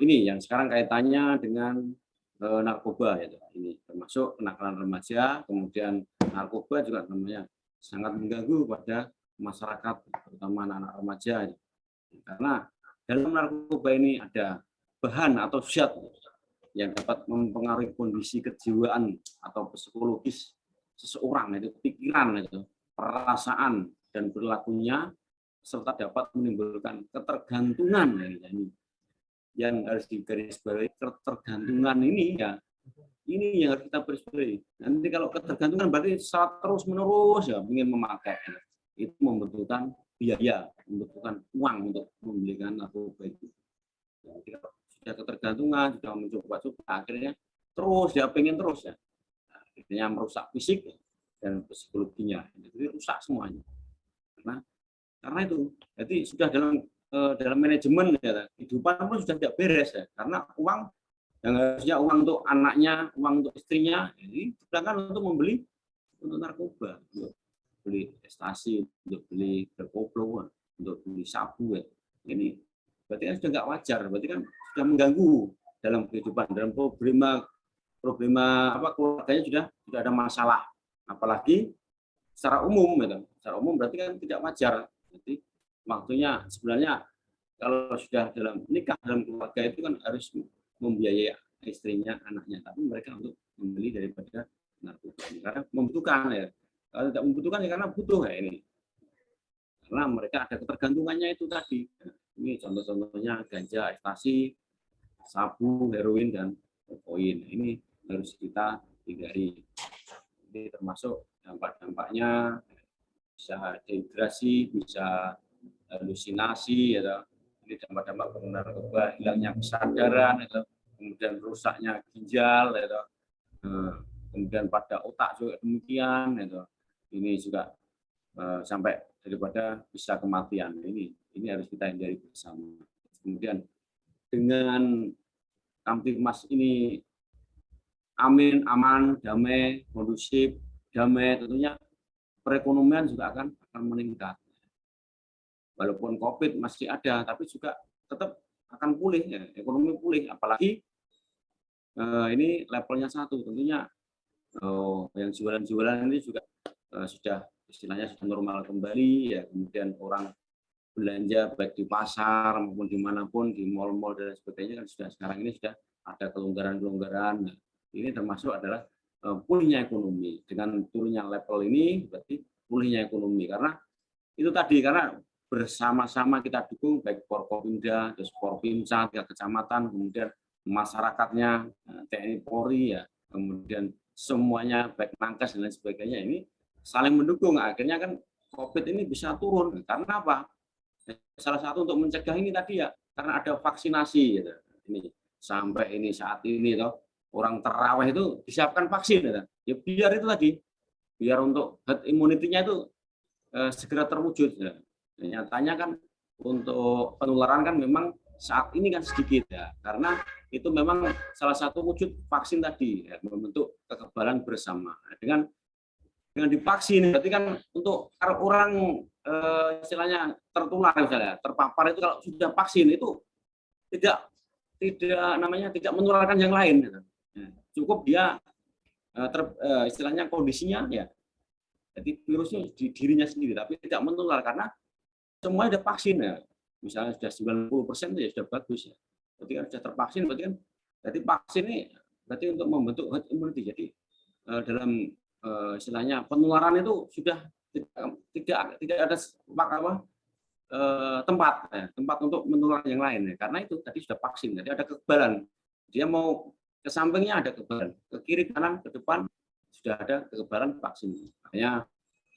ini yang sekarang kaitannya dengan narkoba ya, ini termasuk kenakalan remaja, kemudian narkoba juga namanya sangat mengganggu pada masyarakat, terutama anak-anak remaja ya. Karena dalam narkoba ini ada bahan atau zat yang dapat mempengaruhi kondisi kejiwaan atau psikologis seseorang, itu pikiran, itu perasaan dan perilakunya, serta dapat menimbulkan ketergantungan yang harus digarisbawahi. Ketergantungan ini ya, ini yang harus kita garisbawahi. Nanti kalau ketergantungan berarti saat terus menerus ya ingin memakai, itu membutuhkan biaya, membutuhkan uang untuk membelikan narkoba itu. Jadi kalau sudah ketergantungan, sudah mencoba-coba, akhirnya terus dia pengen terus ya, akhirnya merusak fisik dan psikologinya, jadi rusak semuanya. Karena itu, jadi sudah dalam manajemen ya, kehidupan pun sudah tidak beres ya, karena uang yang harusnya uang untuk anaknya, uang untuk istrinya, jadi sedangkan untuk membeli untuk narkoba, untuk beli ekstasi, untuk beli berkoplo, untuk beli sabu ya. Ini berarti kan sudah nggak wajar, berarti kan sudah mengganggu dalam kehidupan, dalam problema apa keluarganya sudah ada masalah, apalagi secara umum gitu. Secara umum berarti kan tidak wajar. Jadi waktunya sebenarnya kalau sudah dalam nikah, dalam keluarga itu kan harus membiayai istrinya, anaknya, tapi mereka untuk membeli daripada narkoba ini karena membutuhkan ya. Kalau tidak membutuhkan ya karena butuh ya ini. Karena mereka ada ketergantungannya itu tadi. Ini contoh-contohnya ganja, ekstasi, sabu, heroin, dan kokain. Ini harus kita hindari. Ini termasuk dampak-dampaknya bisa dehidrasi, bisa halusinasi, ya. Ini dampak-dampak penggunaan narkoba, hilangnya kesadaran, ya. Kemudian rusaknya ginjal, ya. Kemudian pada otak juga demikian, ya. Ini juga sampai daripada bisa kematian. Ini harus kita hindari bersama. Kemudian dengan Kamtibmas ini amin, aman, damai, kondusif, damai, tentunya perekonomian juga akan meningkat. Walaupun COVID masih ada, tapi juga tetap akan pulih, ya. Ekonomi pulih. Apalagi ini levelnya 1, tentunya yang jualan-jualan ini juga sudah istilahnya sudah normal kembali, ya. Kemudian orang belanja baik di pasar maupun dimanapun, di mal-mal dan sebagainya kan sudah sekarang ini sudah ada kelonggaran-kelonggaran. Nah, ini termasuk adalah pulihnya ekonomi. Dengan turunnya level ini berarti pulihnya ekonomi, karena itu tadi, karena bersama-sama kita dukung, baik Forkopimda, terus Forpimsa, kecamatan, kemudian masyarakatnya, TNI Polri, ya, kemudian semuanya baik Nankes dan lain sebagainya, ini saling mendukung. Akhirnya kan COVID ini bisa turun. Karena apa? Salah satu untuk mencegah ini tadi ya, karena ada vaksinasi gitu. Ini sampai ini saat ini toh orang terawih itu disiapkan vaksin gitu. Ya biar itu tadi, biar untuk herd immunity-nya itu segera terwujud. Ya. Nyatanya kan untuk penularan kan memang saat ini kan sedikit ya, karena itu memang salah satu wujud vaksin tadi ya, membentuk kekebalan bersama. Dengan divaksin berarti kan untuk orang istilahnya tertular misalnya, terpapar itu kalau sudah vaksin itu tidak namanya tidak menularkan yang lain. Gitu. Ya, cukup dia istilahnya kondisinya ya, jadi virusnya di dirinya sendiri, tapi tidak menular karena semuanya ada vaksin ya. Misalnya sudah 90% ya sudah bagus ya. Berarti kan sudah tervaksin, berarti kan vaksin ini berarti untuk membentuk herd immunity. Jadi dalam istilahnya penularan itu sudah tidak ada tempat untuk menular yang lain ya. Karena itu tadi sudah vaksin, jadi ada kekebalan. Dia mau ke sampingnya ada kekebalan, ke kiri kanan ke depan sudah ada kekebalan vaksin. Makanya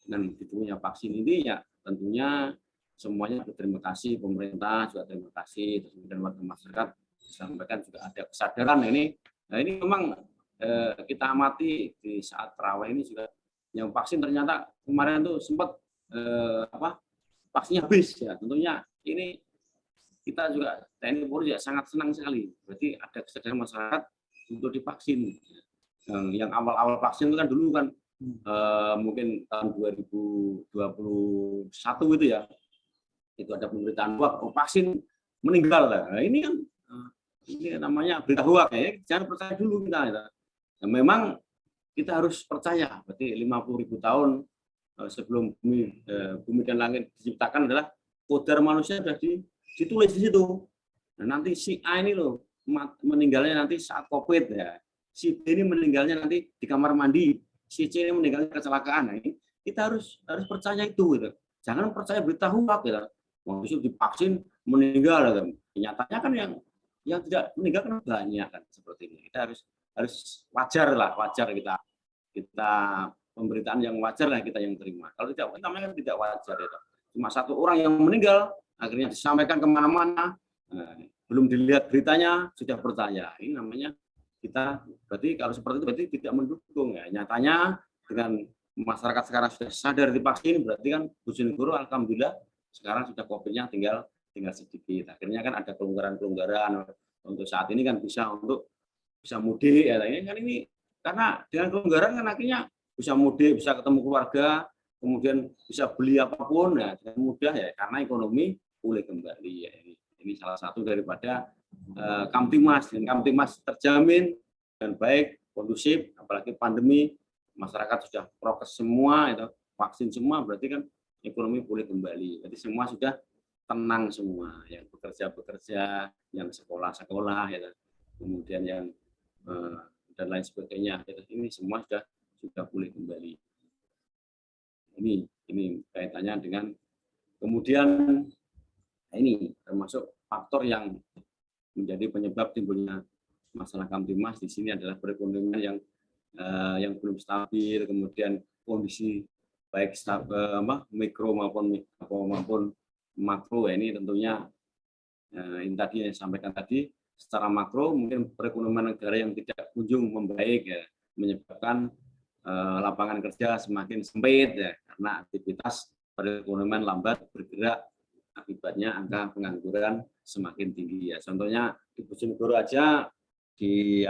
dengan ditemunya vaksin ini ya tentunya semuanya berterima kasih, pemerintah juga terima kasih, terus kemudian warga masyarakat disampaikan juga ada kesadaran ini. Nah ini memang kita amati di saat terawih ini juga yang vaksin ternyata kemarin tuh sempat vaksinnya habis ya. Tentunya ini kita juga TNI Polri juga sangat senang sekali. Berarti ada kesadaran masyarakat untuk divaksin. Yang awal-awal vaksin itu kan dulu kan mungkin tahun 2021 itu ya, itu ada pemberitaan hoax, vaksin meninggal. Nah, ini kan ini namanya berita hoax ya, jangan percaya dulu kita. Ya. Nah, memang kita harus percaya, berarti 50.000 tahun sebelum bumi dan langit diciptakan adalah kodar manusia sudah ditulis di situ. Nah, nanti si A ini loh meninggalnya nanti saat COVID ya, si B ini meninggalnya nanti di kamar mandi, si C ini meninggalnya kecelakaan. Nah, ini kita harus percaya itu gitu. Jangan percaya berita hoax gitu. Maksud divaksin meninggal gitu. Nyatanya kan yang tidak meninggal kan banyak kan seperti ini. Kita harus wajar kita pemberitaan yang wajar lah kita yang terima. Kalau tidak, namanya kan tidak wajar itu. Cuma satu orang yang meninggal akhirnya disampaikan kemana-mana, belum dilihat beritanya sudah percaya. Ini namanya kita berarti kalau seperti itu berarti tidak mendukung ya. Nyatanya dengan masyarakat sekarang sudah sadar divaksin, berarti kan Bojonegoro alhamdulillah sekarang sudah COVID-nya tinggal sedikit. Akhirnya kan ada kelonggaran untuk saat ini kan bisa mudik ya. Ini kan ini karena dengan kelonggaran kan akhirnya bisa mudik, bisa ketemu keluarga, kemudian bisa beli apapun ya dengan mudah ya, karena ekonomi pulih kembali ya. Ini salah satu daripada Kamtimas. Dan Kamtimas terjamin dan baik, kondusif, apalagi pandemi, masyarakat sudah prokes semua, itu vaksin semua, berarti kan ekonomi pulih kembali. Jadi semua sudah tenang semua, yang bekerja, yang sekolah, ya, kemudian yang dan lain sebagainya. Ini semua sudah pulih kembali. Ini kaitannya dengan kemudian ini termasuk faktor yang menjadi penyebab timbulnya masalah Kamtimas di sini adalah perekonomian yang belum stabil, kemudian kondisi baik mikro maupun makro. Ini tentunya ini tadi yang disampaikan tadi, secara makro mungkin perekonomian negara yang tidak kunjung membaik ya, menyebabkan lapangan kerja semakin sempit ya, karena aktivitas perekonomian lambat bergerak, akibatnya angka pengangguran semakin tinggi ya. Contohnya di Bojonegoro aja di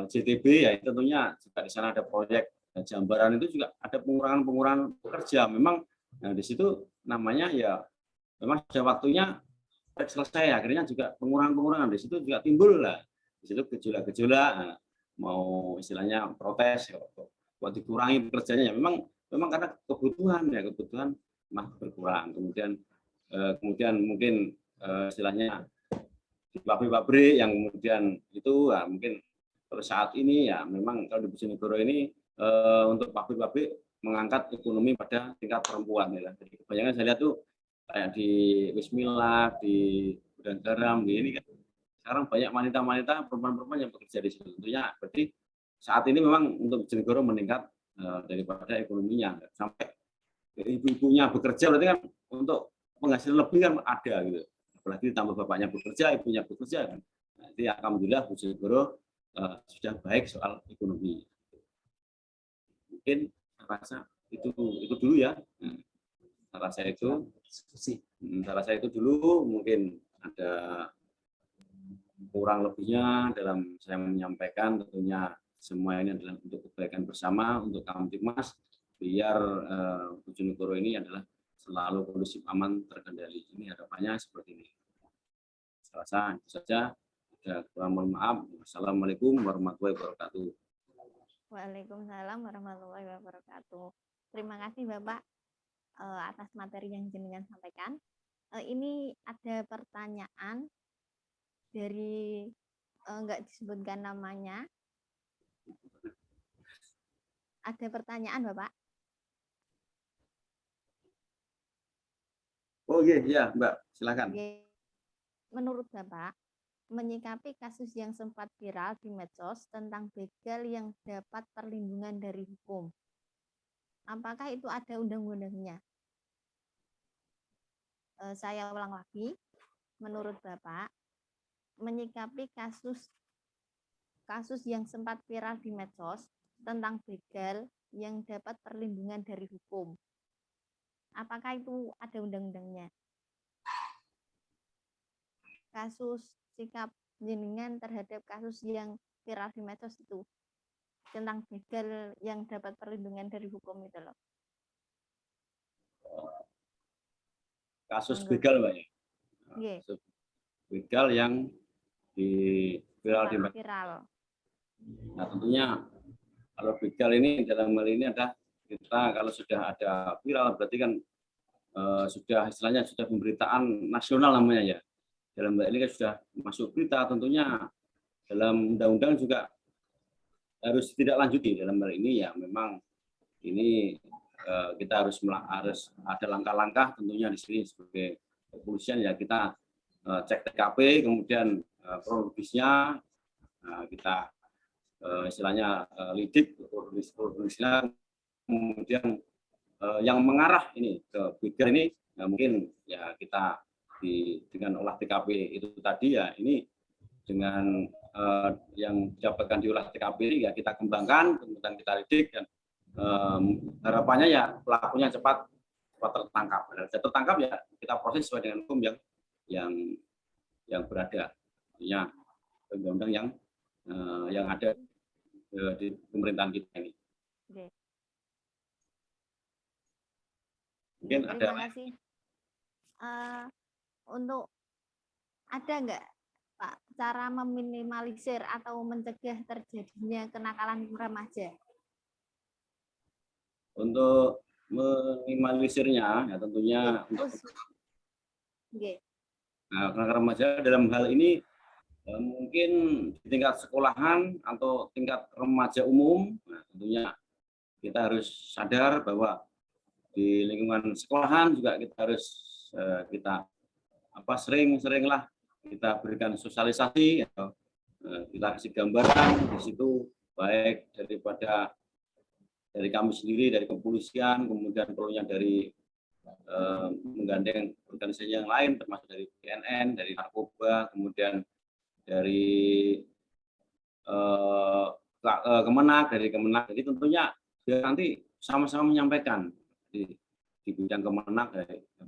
JTB ya, tentunya juga di sana ada proyek Jambaran, itu juga ada pengurangan pekerja. Memang di situ namanya ya memang sudah waktunya selesai, akhirnya juga pengurangan di situ juga timbul lah. Di situ gejolak mau istilahnya protes ya, buat dikurangi pekerjaannya. Memang karena kebutuhan masih berkurang. Kemudian mungkin istilahnya di pabrik-pabrik yang kemudian itu mungkin pada saat ini ya memang kalau di Bojonegoro ini untuk pabrik-pabrik mengangkat ekonomi pada tingkat perempuan ya. Jadi kebanyakan saya lihat tuh kayak di Wismila, di Gudang Garam, ini kan sekarang banyak wanita-wanita, perempuan-perempuan yang bekerja di situ. Tentunya berarti saat ini memang untuk Bojonegoro meningkat daripada ekonominya. Sampai ibu-ibunya bekerja berarti kan untuk penghasilan lebih kan ada gitu. Apalagi ditambah bapaknya bekerja, ibunya bekerja kan. Jadi alhamdulillah Bojonegoro sudah baik soal ekonomi. Mungkin saya rasa itu dulu ya. Saya rasa itu dulu, mungkin ada kurang lebihnya dalam saya menyampaikan. Tentunya semua ini adalah untuk kebaikan bersama, untuk Kamtibmas, biar Bojonegoro ini adalah selalu kondusif, aman, terkendali. Ini harapannya seperti ini. Saya rasa itu saja. Mohon maaf. Wassalamualaikum warahmatullahi wabarakatuh.
Waalaikumsalam warahmatullahi wabarakatuh. Terima kasih Bapak atas materi yang jenengan sampaikan. Ini ada pertanyaan dari enggak disebutkan namanya. Ada pertanyaan Bapak?
Oh iya, ya Mbak, silakan.
Menurut Bapak, menyikapi kasus yang sempat viral di medsos tentang begal yang dapat perlindungan dari hukum, apakah itu ada undang-undangnya? Saya ulang lagi, menurut Bapak, menyikapi kasus yang sempat viral di medsos tentang begal yang dapat perlindungan dari hukum, apakah itu ada undang-undangnya? Kasus sikap jenengan terhadap kasus yang viral di medsos itu tentang begal yang dapat perlindungan dari hukum itu loh.
Kasus begal Mbak ya?
Yeah.
Begal yang viral. Nah tentunya kalau begal ini dalam hal ini ada kita kalau sudah ada viral berarti kan sudah istilahnya sudah pemberitaan nasional namanya ya. Dalam hal ini kan sudah masuk berita, tentunya dalam undang-undang juga harus tidak lanjuti. Dalam hal ini ya memang ini kita harus ada langkah-langkah tentunya di sini sebagai kepolisian ya, kita cek TKP, kemudian kronologisnya kita istilahnya lidik kronologisnya, kemudian yang mengarah ini ke begal ini mungkin ya kita dengan olah TKP itu tadi ya, ini dengan yang didapatkan di olah TKP ini ya kita kembangkan, kemudian kita lidik dan harapannya ya pelakunya cepat tertangkap. Sudah tertangkap ya kita proses sesuai dengan hukum yang berada, tentunya undang-undang yang ada di pemerintahan kita ini. Oke. Mungkin
terima kasih. Untuk ada nggak Pak cara meminimalisir atau mencegah terjadinya kenakalan remaja?
Untuk meminimalisirnya ya tentunya kenakalan remaja dalam hal ini mungkin di tingkat sekolahan atau tingkat remaja umum. Nah, tentunya kita harus sadar bahwa di lingkungan sekolahan juga kita harus sering-seringlah kita berikan sosialisasi atau kita kasih gambaran di situ, baik dari kami sendiri, dari kepolisian, kemudian perlunya dari menggandeng organisasi yang lain termasuk dari BNN, dari narkoba, kemudian dari Kemenak, jadi tentunya biar nanti sama-sama menyampaikan di bidang Kemenak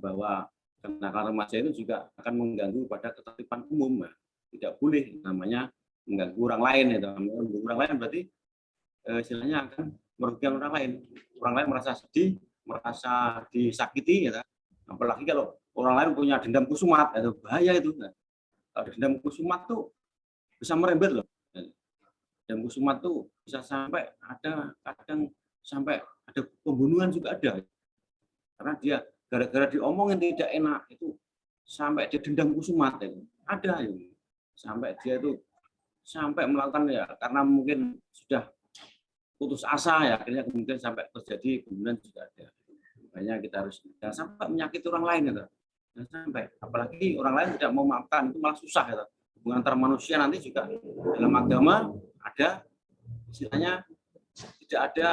bahwa kenakalan remaja itu juga akan mengganggu pada ketertiban umum. Tidak boleh namanya mengganggu orang lain. Mengganggu orang lain berarti istilahnya akan merugikan orang lain. Orang lain merasa sedih, merasa disakiti, ya. Apalagi kalau orang lain punya dendam kusumat, itu bahaya itu. Kalau dendam kusumat tuh bisa merembet loh. Dendam kusumat tuh bisa sampai kadang sampai ada pembunuhan juga ada. Karena dia gara-gara diomongin tidak enak itu sampai dia dendam kusumat itu. Ada ya. Sampai dia itu sampai melakukan ya karena mungkin sudah putus asa ya, akhirnya kemudian sampai terjadi kemudian juga ada. Makanya kita harus jangan sampai menyakiti orang lain gitu. Jangan sampai, apalagi orang lain tidak mau maafkan, itu malah susah gitu. Hubungan antar manusia nanti juga dalam agama ada istilahnya tidak ada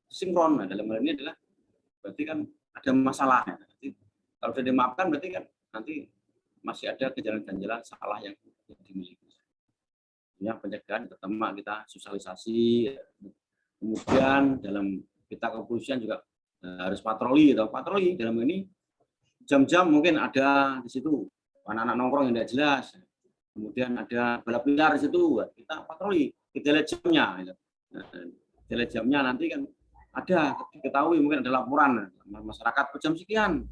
sinkron. Nah, dalam hal ini adalah berarti kan ada masalah. Nanti, kalau sudah dimaafkan berarti kan nanti masih ada kejadian-kejadian salah yang dimiliki. Ya, pencegahan pertama kita sosialisasi, kemudian dalam kita kepolisian juga harus patroli, atau patroli dalam ini jam-jam mungkin ada di situ anak-anak nongkrong yang tidak jelas, kemudian ada balap liar di situ, kita patroli, kita lihat jamnya, gitu. Kita lihat jamnya nanti kan ada diketahui mungkin ada laporan masyarakat jam sekian,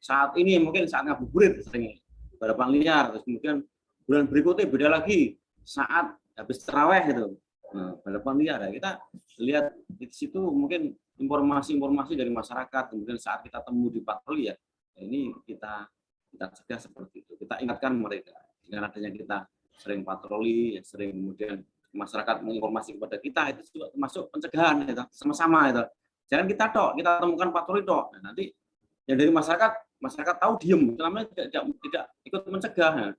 saat ini mungkin saat ngabuburit sering balapan liar, terus kemudian bulan berikutnya beda lagi saat habis taraweh gitu. Nah, balapan liar ya, kita lihat di situ mungkin informasi-informasi dari masyarakat, kemudian saat kita temu di patroli ya, ini kita cegah seperti itu, kita ingatkan mereka dengan adanya kita sering patroli, sering kemudian masyarakat menginformasi kepada kita, itu juga termasuk pencegahan itu, sama-sama itu. Jangan kita kita temukan patroli nah, nanti yang dari masyarakat tahu diem, namanya tidak ikut mencegah. Nah,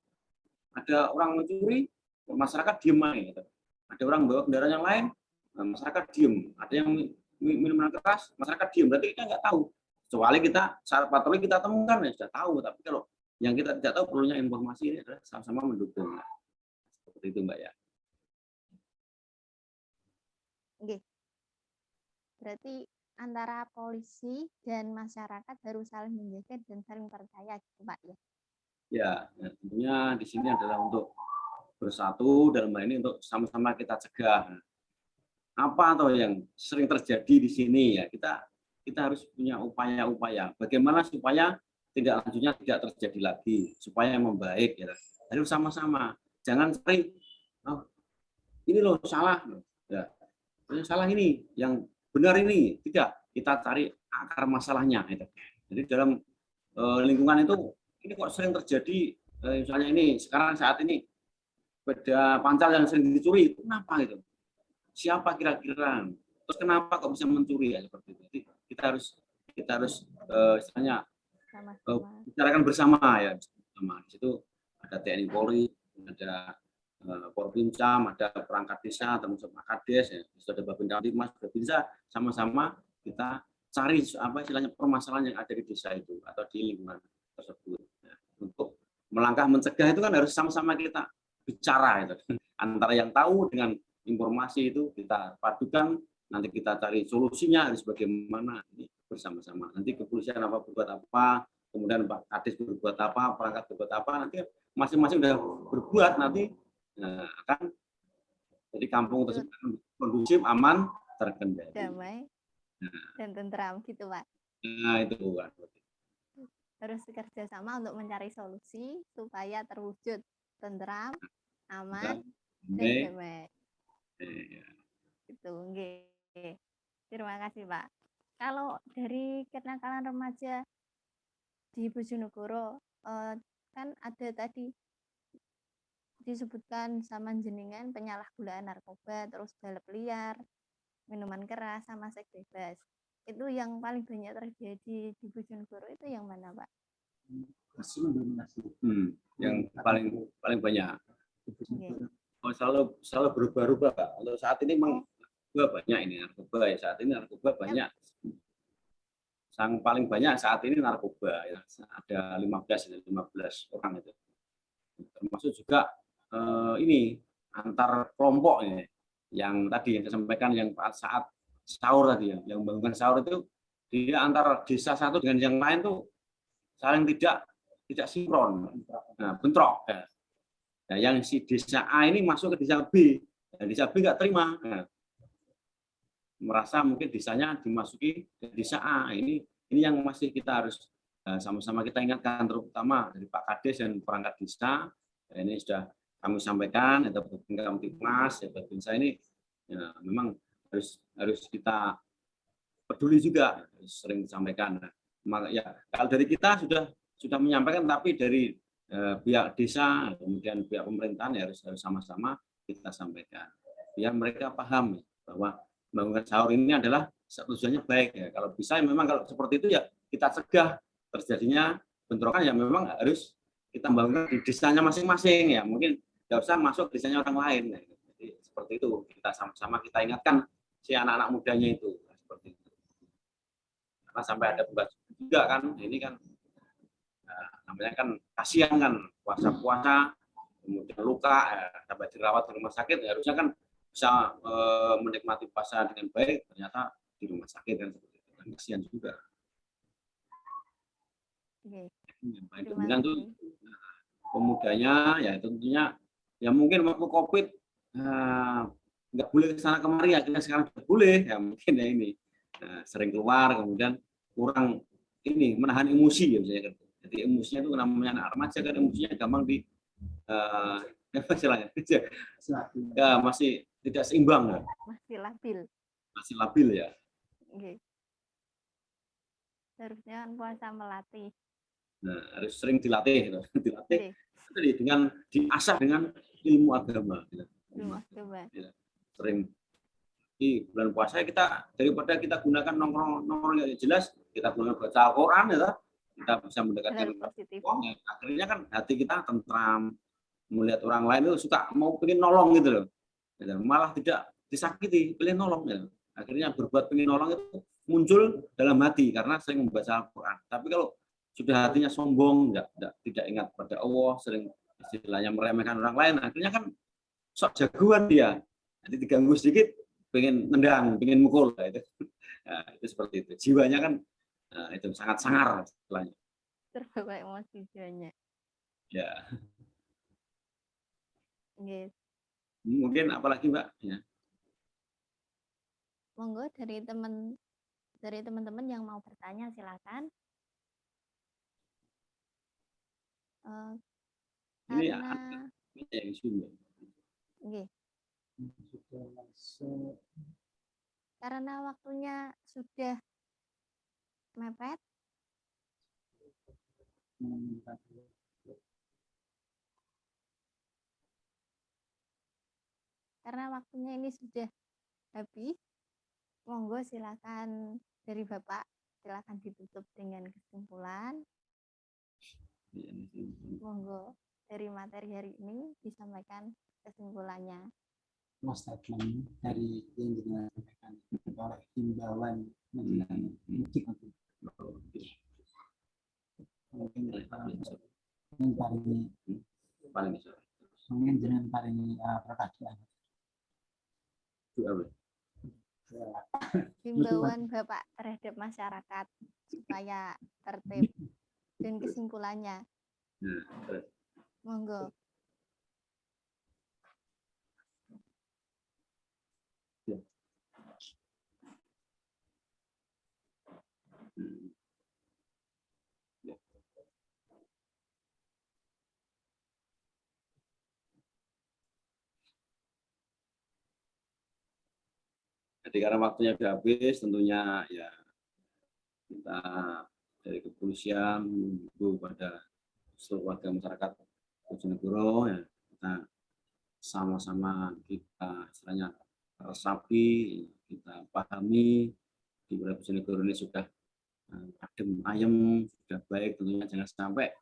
ada orang mencuri, masyarakat diem aja gitu. Ada orang bawa kendaraan yang lain, masyarakat diem. Ada yang minuman keras, masyarakat diem. Berarti kita nggak tahu. Kecuali kita saat patroli kita temukan ya sudah tahu. Tapi kalau yang kita tidak tahu perlunya informasi ini adalah sama-sama mendukung. Nah, seperti itu Mbak ya.
Oke. Berarti antara polisi dan masyarakat harus saling menjaga dan saling percaya gitu Pak ya.
Ya, tentunya di sini adalah untuk bersatu dalam hal ini untuk sama-sama kita cegah. Apa atau yang sering terjadi di sini ya, kita harus punya upaya-upaya bagaimana supaya tidak lanjutnya tidak terjadi lagi, supaya membaik ya. Harus sama-sama. Jangan cari ini loh salah. Ya. Yang salah ini, yang benar ini tidak. Kita cari akar masalahnya gitu. Jadi dalam lingkungan itu ini kok sering terjadi misalnya ini sekarang saat ini sepeda pancal yang sering dicuri, kenapa gitu? Siapa kira-kira? Terus kenapa kok bisa mencuri ya seperti itu? Jadi kita harus istilahnya bicarakan bersama ya. Sama. Di situ ada TNI Polri, ada Porpimcam, ada perangkat desa, termasuk Kades, ya. Sudah Babinsa, Babinsa, sama-sama kita cari apa istilahnya permasalahan yang ada di desa itu atau di lingkungan tersebut. Ya. Untuk melangkah mencegah itu kan harus sama-sama kita bicara itu. Antara yang tahu dengan informasi itu kita padukan, nanti kita cari solusinya harus bagaimana ini bersama-sama. Nanti kepolisian apa berbuat apa, kemudian Pak Kades berbuat apa, perangkat berbuat apa, nanti masing-masing sudah berbuat nanti akan jadi kampung tersebut kondusif, aman, terkendali.
Damai dan tentram gitu Pak.
Nah itu Pak.
Harus bekerja sama untuk mencari solusi supaya terwujud tentram, aman, dan damai. Itu nggih. Terima kasih Pak. Kalau dari kenakalan remaja di Bojonegoro kan ada tadi disebutkan sama jenengan penyalahgunaan narkoba, terus balap liar, minuman keras, sama seks bebas. Itu yang paling banyak terjadi di Bojonegoro itu yang mana Pak?
Yang paling banyak.
Okay.
Oh, selalu berubah-ubah Pak. Kalau saat ini memang banyak ini narkoba ya. Saat ini narkoba banyak. Yang paling banyak saat ini narkoba ya. Ada 15 orang itu. Termasuk juga ini antar kelompok ya. Yang tadi yang saya sampaikan yang saat sahur tadi ya, yang membangun sahur itu dia antar desa satu dengan yang lain tuh saling tidak sinkron. Nah, bentrok ya. Nah, yang si desa A ini masuk ke desa B, nah, desa B nggak terima, nah, merasa mungkin desanya dimasuki ke desa A. Ini yang masih kita harus sama-sama kita ingatkan, terutama dari Pak Kades dan perangkat desa. Nah, ini sudah kami sampaikan, ada Kamtipmas, ya Babinsa ini ya, memang harus kita peduli juga, sering disampaikan. Nah, ya kalau dari kita sudah menyampaikan, tapi dari pihak desa kemudian pihak pemerintahan ya harus sama-sama kita sampaikan biar mereka paham bahwa membangunkan sahur ini adalah tujuannya baik ya. Kalau bisa memang kalau seperti itu ya kita cegah terjadinya bentrokan, ya memang harus kita bangunkan di desanya masing-masing ya. Mungkin nggak usah masuk desanya orang lain. Ya. Jadi seperti itu, kita sama-sama kita ingatkan si anak-anak mudanya itu seperti itu. Karena sampai ada pembahasan juga kan, ini kan namanya kan kasihan kan, puasa-puasa kemudian luka sampai dirawat di rumah sakit, ya harusnya kan bisa menikmati puasa dengan baik, ternyata di rumah sakit kan seperti itu. Kan kasihan juga.
Oke.
Yang paling
Terima
dominan tuh
kasih.
pemudanya ya tentunya ya mungkin waktu COVID nggak boleh ke sana kemari, akhirnya sekarang sudah boleh ya, mungkin ya ini sering keluar, kemudian kurang ini menahan emosi ya misalnya kan. Jadi emosinya itu namanya anak remaja kan, emosinya gampang di apa istilahnya ya masih tidak seimbang ya.
Masih labil.
Masih labil ya.
Oke. Harusnya kan puasa melatih.
Nah, harus sering dilatih gitu. Dilatih
Oke.
dengan diasah dengan ilmu agama gitu.
Coba.
Ya, sering di bulan puasa kita, daripada kita gunakan nongkrong yang jelas, kita gunakan baca Al-Quran ya, kita bisa mendekatkan
Hal positif.
ya, akhirnya kan hati kita tentram, melihat orang lain itu suka mau pengen nolong gitu loh, malah tidak disakiti, pengen nolong ya. Akhirnya berbuat pengen nolong itu muncul dalam hati karena sering membaca Al-Quran. Tapi kalau sudah hatinya sombong, tidak ingat pada Allah, sering istilahnya meremehkan orang lain, akhirnya kan sok jagoan dia. Nanti diganggu sedikit, pengen nendang, pengen mukul. Itu seperti itu. Jiwanya kan itu sangat sangar istilahnya.
Terbawa emosi jiwanya.
Ya.
Yes.
Mungkin apalagi Mbak? Ya.
Monggo dari teman-teman yang mau bertanya silakan.
Ini
Karena
yang Zoom.
okay. Karena waktunya sudah mepet. Karena waktunya ini sudah habis. Monggo silakan dari Bapak, silakan ditutup dengan kesimpulan. Monggo dari materi hari ini disampaikan kesimpulannya.
Statement dari yang disampaikan oleh himbauan mudik untuk mungkin dengan paling perkataan
himbauan Bapak terhadap masyarakat supaya tertib dan kesimpulannya. Monggo.
Jadi karena waktunya sudah habis, tentunya ya kita dari kepolisian mengimbau pada seluruh warga masyarakat Bojonegoro ya, kita sama-sama kita istilahnya resapi, kita pahami di wilayah Bojonegoro ini sudah adem ayem, sudah baik, tentunya jangan sampai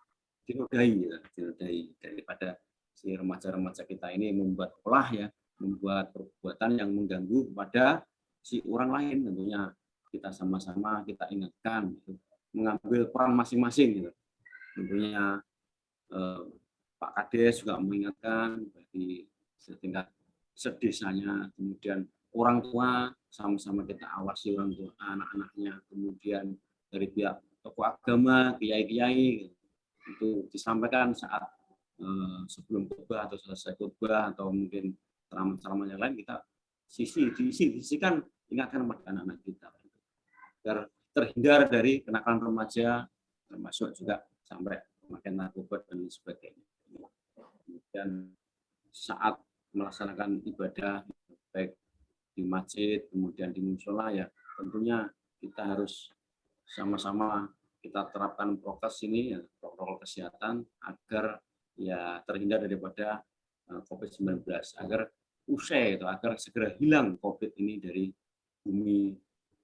dinodai ya, dinodai daripada si remaja-remaja kita ini membuat pola ya, membuat perbuatan yang mengganggu kepada si orang lain. Tentunya kita sama-sama kita ingatkan gitu, mengambil peran masing-masing gitu. Tentunya Pak Kades juga mengingatkan bagi setingkat sedesanya, kemudian orang tua sama-sama kita awasi orang tua anak-anaknya, kemudian dari pihak tokoh agama, kiai-kiai itu disampaikan saat sebelum khotbah atau selesai khotbah atau mungkin ceramah-ceramah yang lain, kita sisihkan ingatkan kepada anak-anak kita agar terhindar dari kenakalan remaja, termasuk juga sampai memakai narkoba dan sebagainya. Kemudian saat melaksanakan ibadah baik di masjid kemudian di musola ya tentunya kita harus sama-sama kita terapkan prokes ini ya, protokol kesehatan agar ya terhindar daripada COVID-19, agar usai itu, agar segera hilang COVID ini dari bumi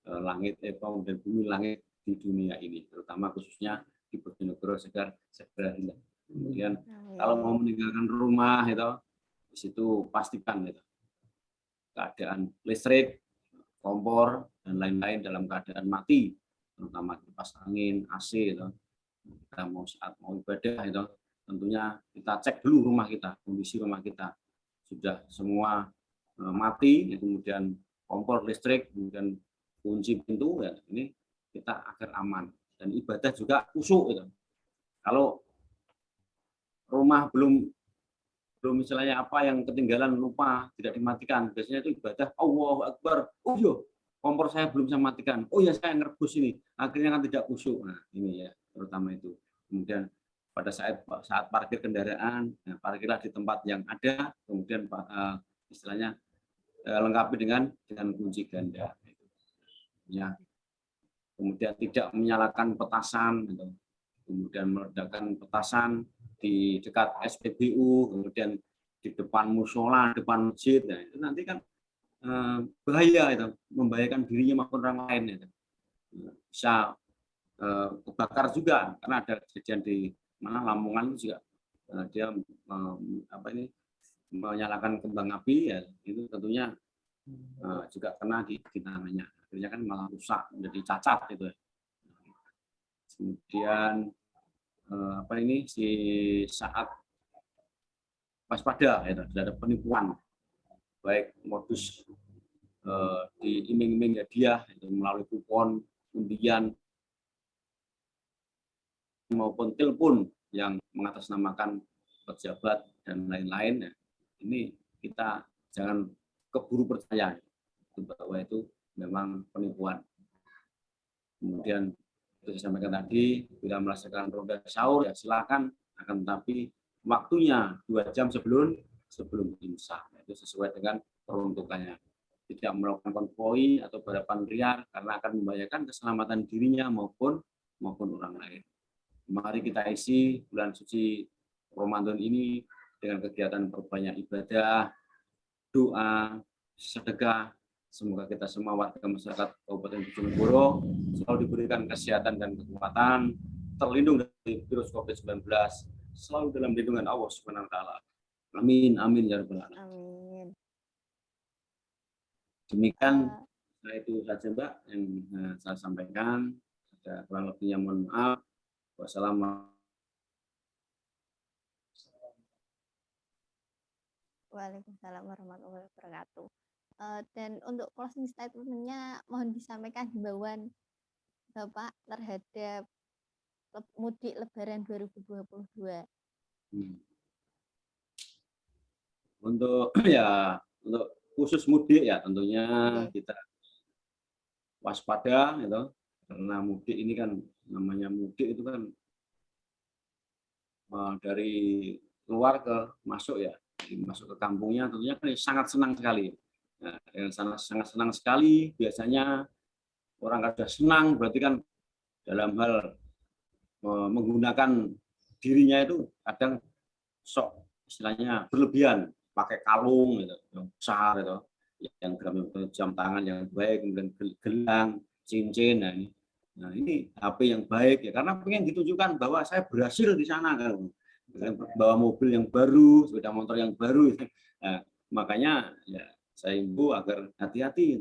langit dan bumi langit di dunia ini, terutama khususnya di Bojonegoro segera hilang. Kemudian kalau mau meninggalkan rumah itu di situ pastikan itu keadaan listrik, kompor dan lain-lain dalam keadaan mati, terutama kipas angin, AC itu. Kita saat mau ibadah itu tentunya kita cek dulu rumah kita, kondisi rumah kita sudah semua mati, kemudian kompor listrik, kemudian kunci pintu, ya ini kita agar aman dan ibadah juga khusyuk itu. Kalau rumah belum misalnya apa yang ketinggalan lupa tidak dimatikan, biasanya itu ibadah Allahu Akbar, oh iya kompor saya belum saya matikan, oh ya saya ngerebus ini, akhirnya kan tidak khusyuk. Nah ini ya terutama itu. Kemudian pada saat parkir kendaraan, nah, parkirlah di tempat yang ada, kemudian istilahnya lengkapi dengan kunci ganda. Ya. Kemudian tidak menyalakan petasan, gitu. Kemudian meledakkan petasan di dekat SPBU, kemudian di depan musola, depan masjid, nah, itu nanti kan bahaya itu, membahayakan dirinya maupun orang lain itu. Bisa kebakar juga karena ada kejadian di mana Lamongan juga dia menyalakan kembang api, ya itu tentunya juga kena di tangannya, akhirnya kan malah rusak menjadi cacat itu. Kemudian si saat waspada ya, ada penipuan baik modus diiming-iming hadiah itu melalui kupon, undian maupun telepon yang mengatasnamakan pejabat dan lain-lain, ya. Ini kita jangan keburu percaya bahwa itu memang penipuan. Kemudian itu saya sampaikan tadi, bila melaksanakan ronda sahur ya silakan, akan tetapi waktunya 2 jam sebelum imsak, itu sesuai dengan peruntukannya. Tidak melakukan konvoi atau balapan liar karena akan membahayakan keselamatan dirinya maupun orang lain. Mari kita isi bulan suci Ramadan ini dengan kegiatan perbanyak ibadah, doa, sedekah. Semoga kita semua warga masyarakat Kabupaten Bojonegoro selalu diberikan kesehatan dan kekuatan, terlindung dari virus COVID-19, selalu dalam lindungan Allah Subhanahu wa taala. Amin amin ya rabbal alamin.
Amin.
Demikian itu saja Mbak yang saya sampaikan. Ada kurang lebihnya mohon maaf. Wassalamualaikum.
Waalaikumsalam warahmatullahi wabarakatuh. Dan untuk closing statement-nya mohon disampaikan himbauan Bapak terhadap mudik Lebaran 2022.
Untuk khusus mudik ya tentunya kita waspada gitu, karena mudik ini kan namanya mudik itu kan dari luar ke masuk ya, masuk ke kampungnya tentunya kan sangat senang sekali. Nah, yang sangat senang sekali biasanya orang kada senang berarti kan dalam hal menggunakan dirinya itu kadang sok istilahnya berlebihan, pakai kalung gitu, yang besar itu, yang jam tangan yang baik, kemudian gelang, cincin, nah ini HP yang baik ya, karena pengen ditunjukkan bahwa saya berhasil di sana kan, bawa mobil yang baru, sepeda motor yang baru. Nah, makanya ya saya imbau agar hati-hati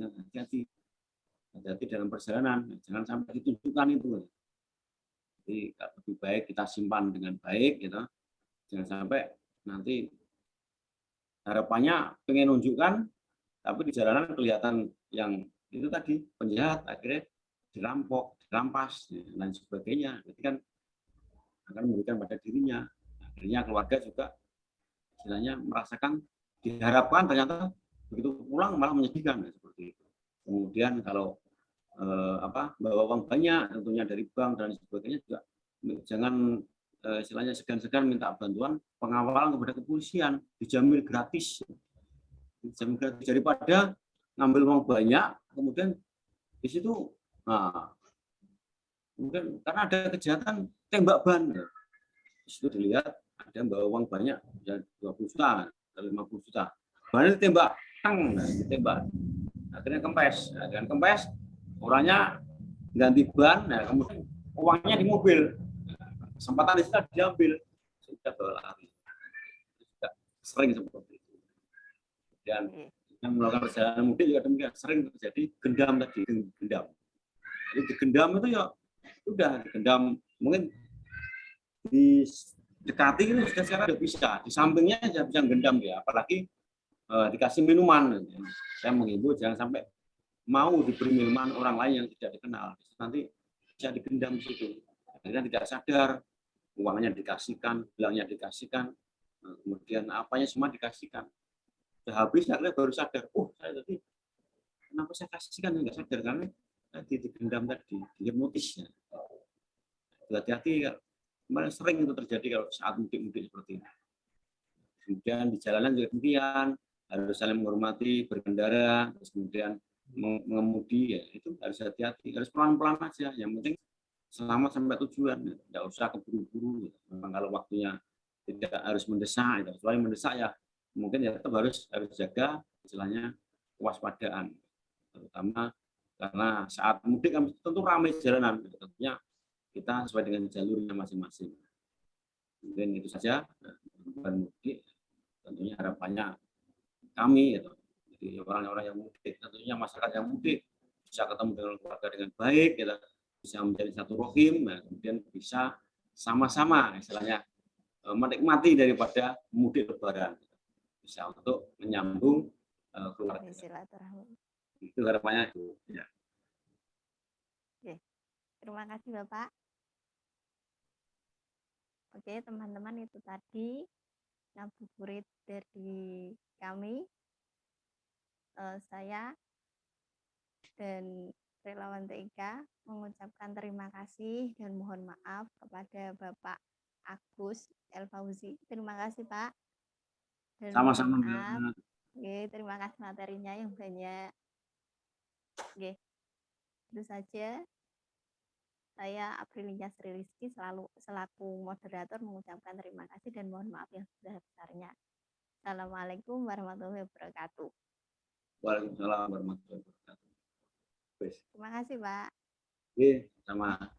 dalam perjalanan, jangan sampai ditunjukkan itu. Jadi lebih baik kita simpan dengan baik, gitu. Jangan sampai nanti harapannya pengen nunjukkan, tapi di jalanan kelihatan yang itu tadi penjahat, akhirnya dirampok, dirampas, dan lain sebagainya. Jadi kan akan memberikan pada dirinya. Akhirnya keluarga juga istilahnya merasakan, diharapkan ternyata begitu pulang malah menyedihkan, seperti itu. Kemudian kalau bawa uang banyak tentunya dari bank dan sebagainya juga jangan istilahnya segan-segan minta bantuan pengawalan kepada kepolisian, dijamin gratis daripada ngambil uang banyak kemudian di situ kemudian karena ada kejahatan tembak ban, di situ dilihat ada yang bawa uang banyak ya 20 juta atau 50 juta, bannya ditembak, ditembak. akhirnya kempes. Nah, dengan kempes orangnya ganti ban, nah kemudian uangnya di mobil. Kesempatan itu diambil, sudah berlari. Sudah sering seperti itu. Dan yang melakukan perjalanan mudik juga demikian, sering terjadi gendam tadi, gendam. Jadi digendam itu ya sudah digendam, mungkin didekati itu sudah sekarang sudah bisa, di sampingnya sudah bisa gendam ya, apalagi dikasih minuman. Saya mengimbau jangan sampai mau diberi minuman orang lain yang tidak dikenal, nanti bisa digendam di situ. Akhirnya tidak sadar, uangnya dikasihkan, gelangnya dikasihkan, kemudian apanya semua dikasihkan. Sudah habis, akhirnya baru sadar, oh saya tadi kenapa saya kasihkan, nggak sadar karena tadi digendam tadi, dihipnotisnya. Hati-hati, kemarin sering itu terjadi kalau saat mudik-mudik seperti ini. Kemudian di jalanan juga demikian, harus saling menghormati, berkendara, terus kemudian mengemudi, ya itu harus hati-hati, harus pelan-pelan aja. Yang penting selamat sampai tujuan, tidak usah keburu-buru. Memang kalau waktunya tidak harus mendesak, kecuali mendesak ya mungkin ya tetap harus jaga istilahnya kewaspadaan, terutama karena saat mudik kan tentu ramai jalanan, tentunya kita sesuai dengan jalurnya masing-masing. Mungkin itu saja mudik, tentunya harapannya kami gitu. Jadi orang-orang yang mudik, tentunya masyarakat yang mudik bisa ketemu dengan keluarga dengan baik, gitu, bisa menjadi satu rohim, nah, kemudian bisa sama-sama istilahnya menikmati daripada mudik lebaran, bisa untuk menyambung keluarga. Itu harapannya itu. Ya.
Oke. Terima kasih Bapak. Oke teman-teman, itu tadi ngabuburit dari kami. Saya dan relawan TIK mengucapkan terima kasih dan mohon maaf kepada Bapak Agus El Fauzi. Terima kasih Pak. Dan
sama-sama.
Oke, terima kasih materinya yang banyak. Oke, itu saja. Saya Aprilia Sri Rizky selaku moderator mengucapkan terima kasih dan mohon maaf yang sebesar-besarnya. Assalamualaikum warahmatullahi wabarakatuh.
Waalaikumsalam warahmatullahi wabarakatuh.
Terima kasih Pak.
Oke, sama.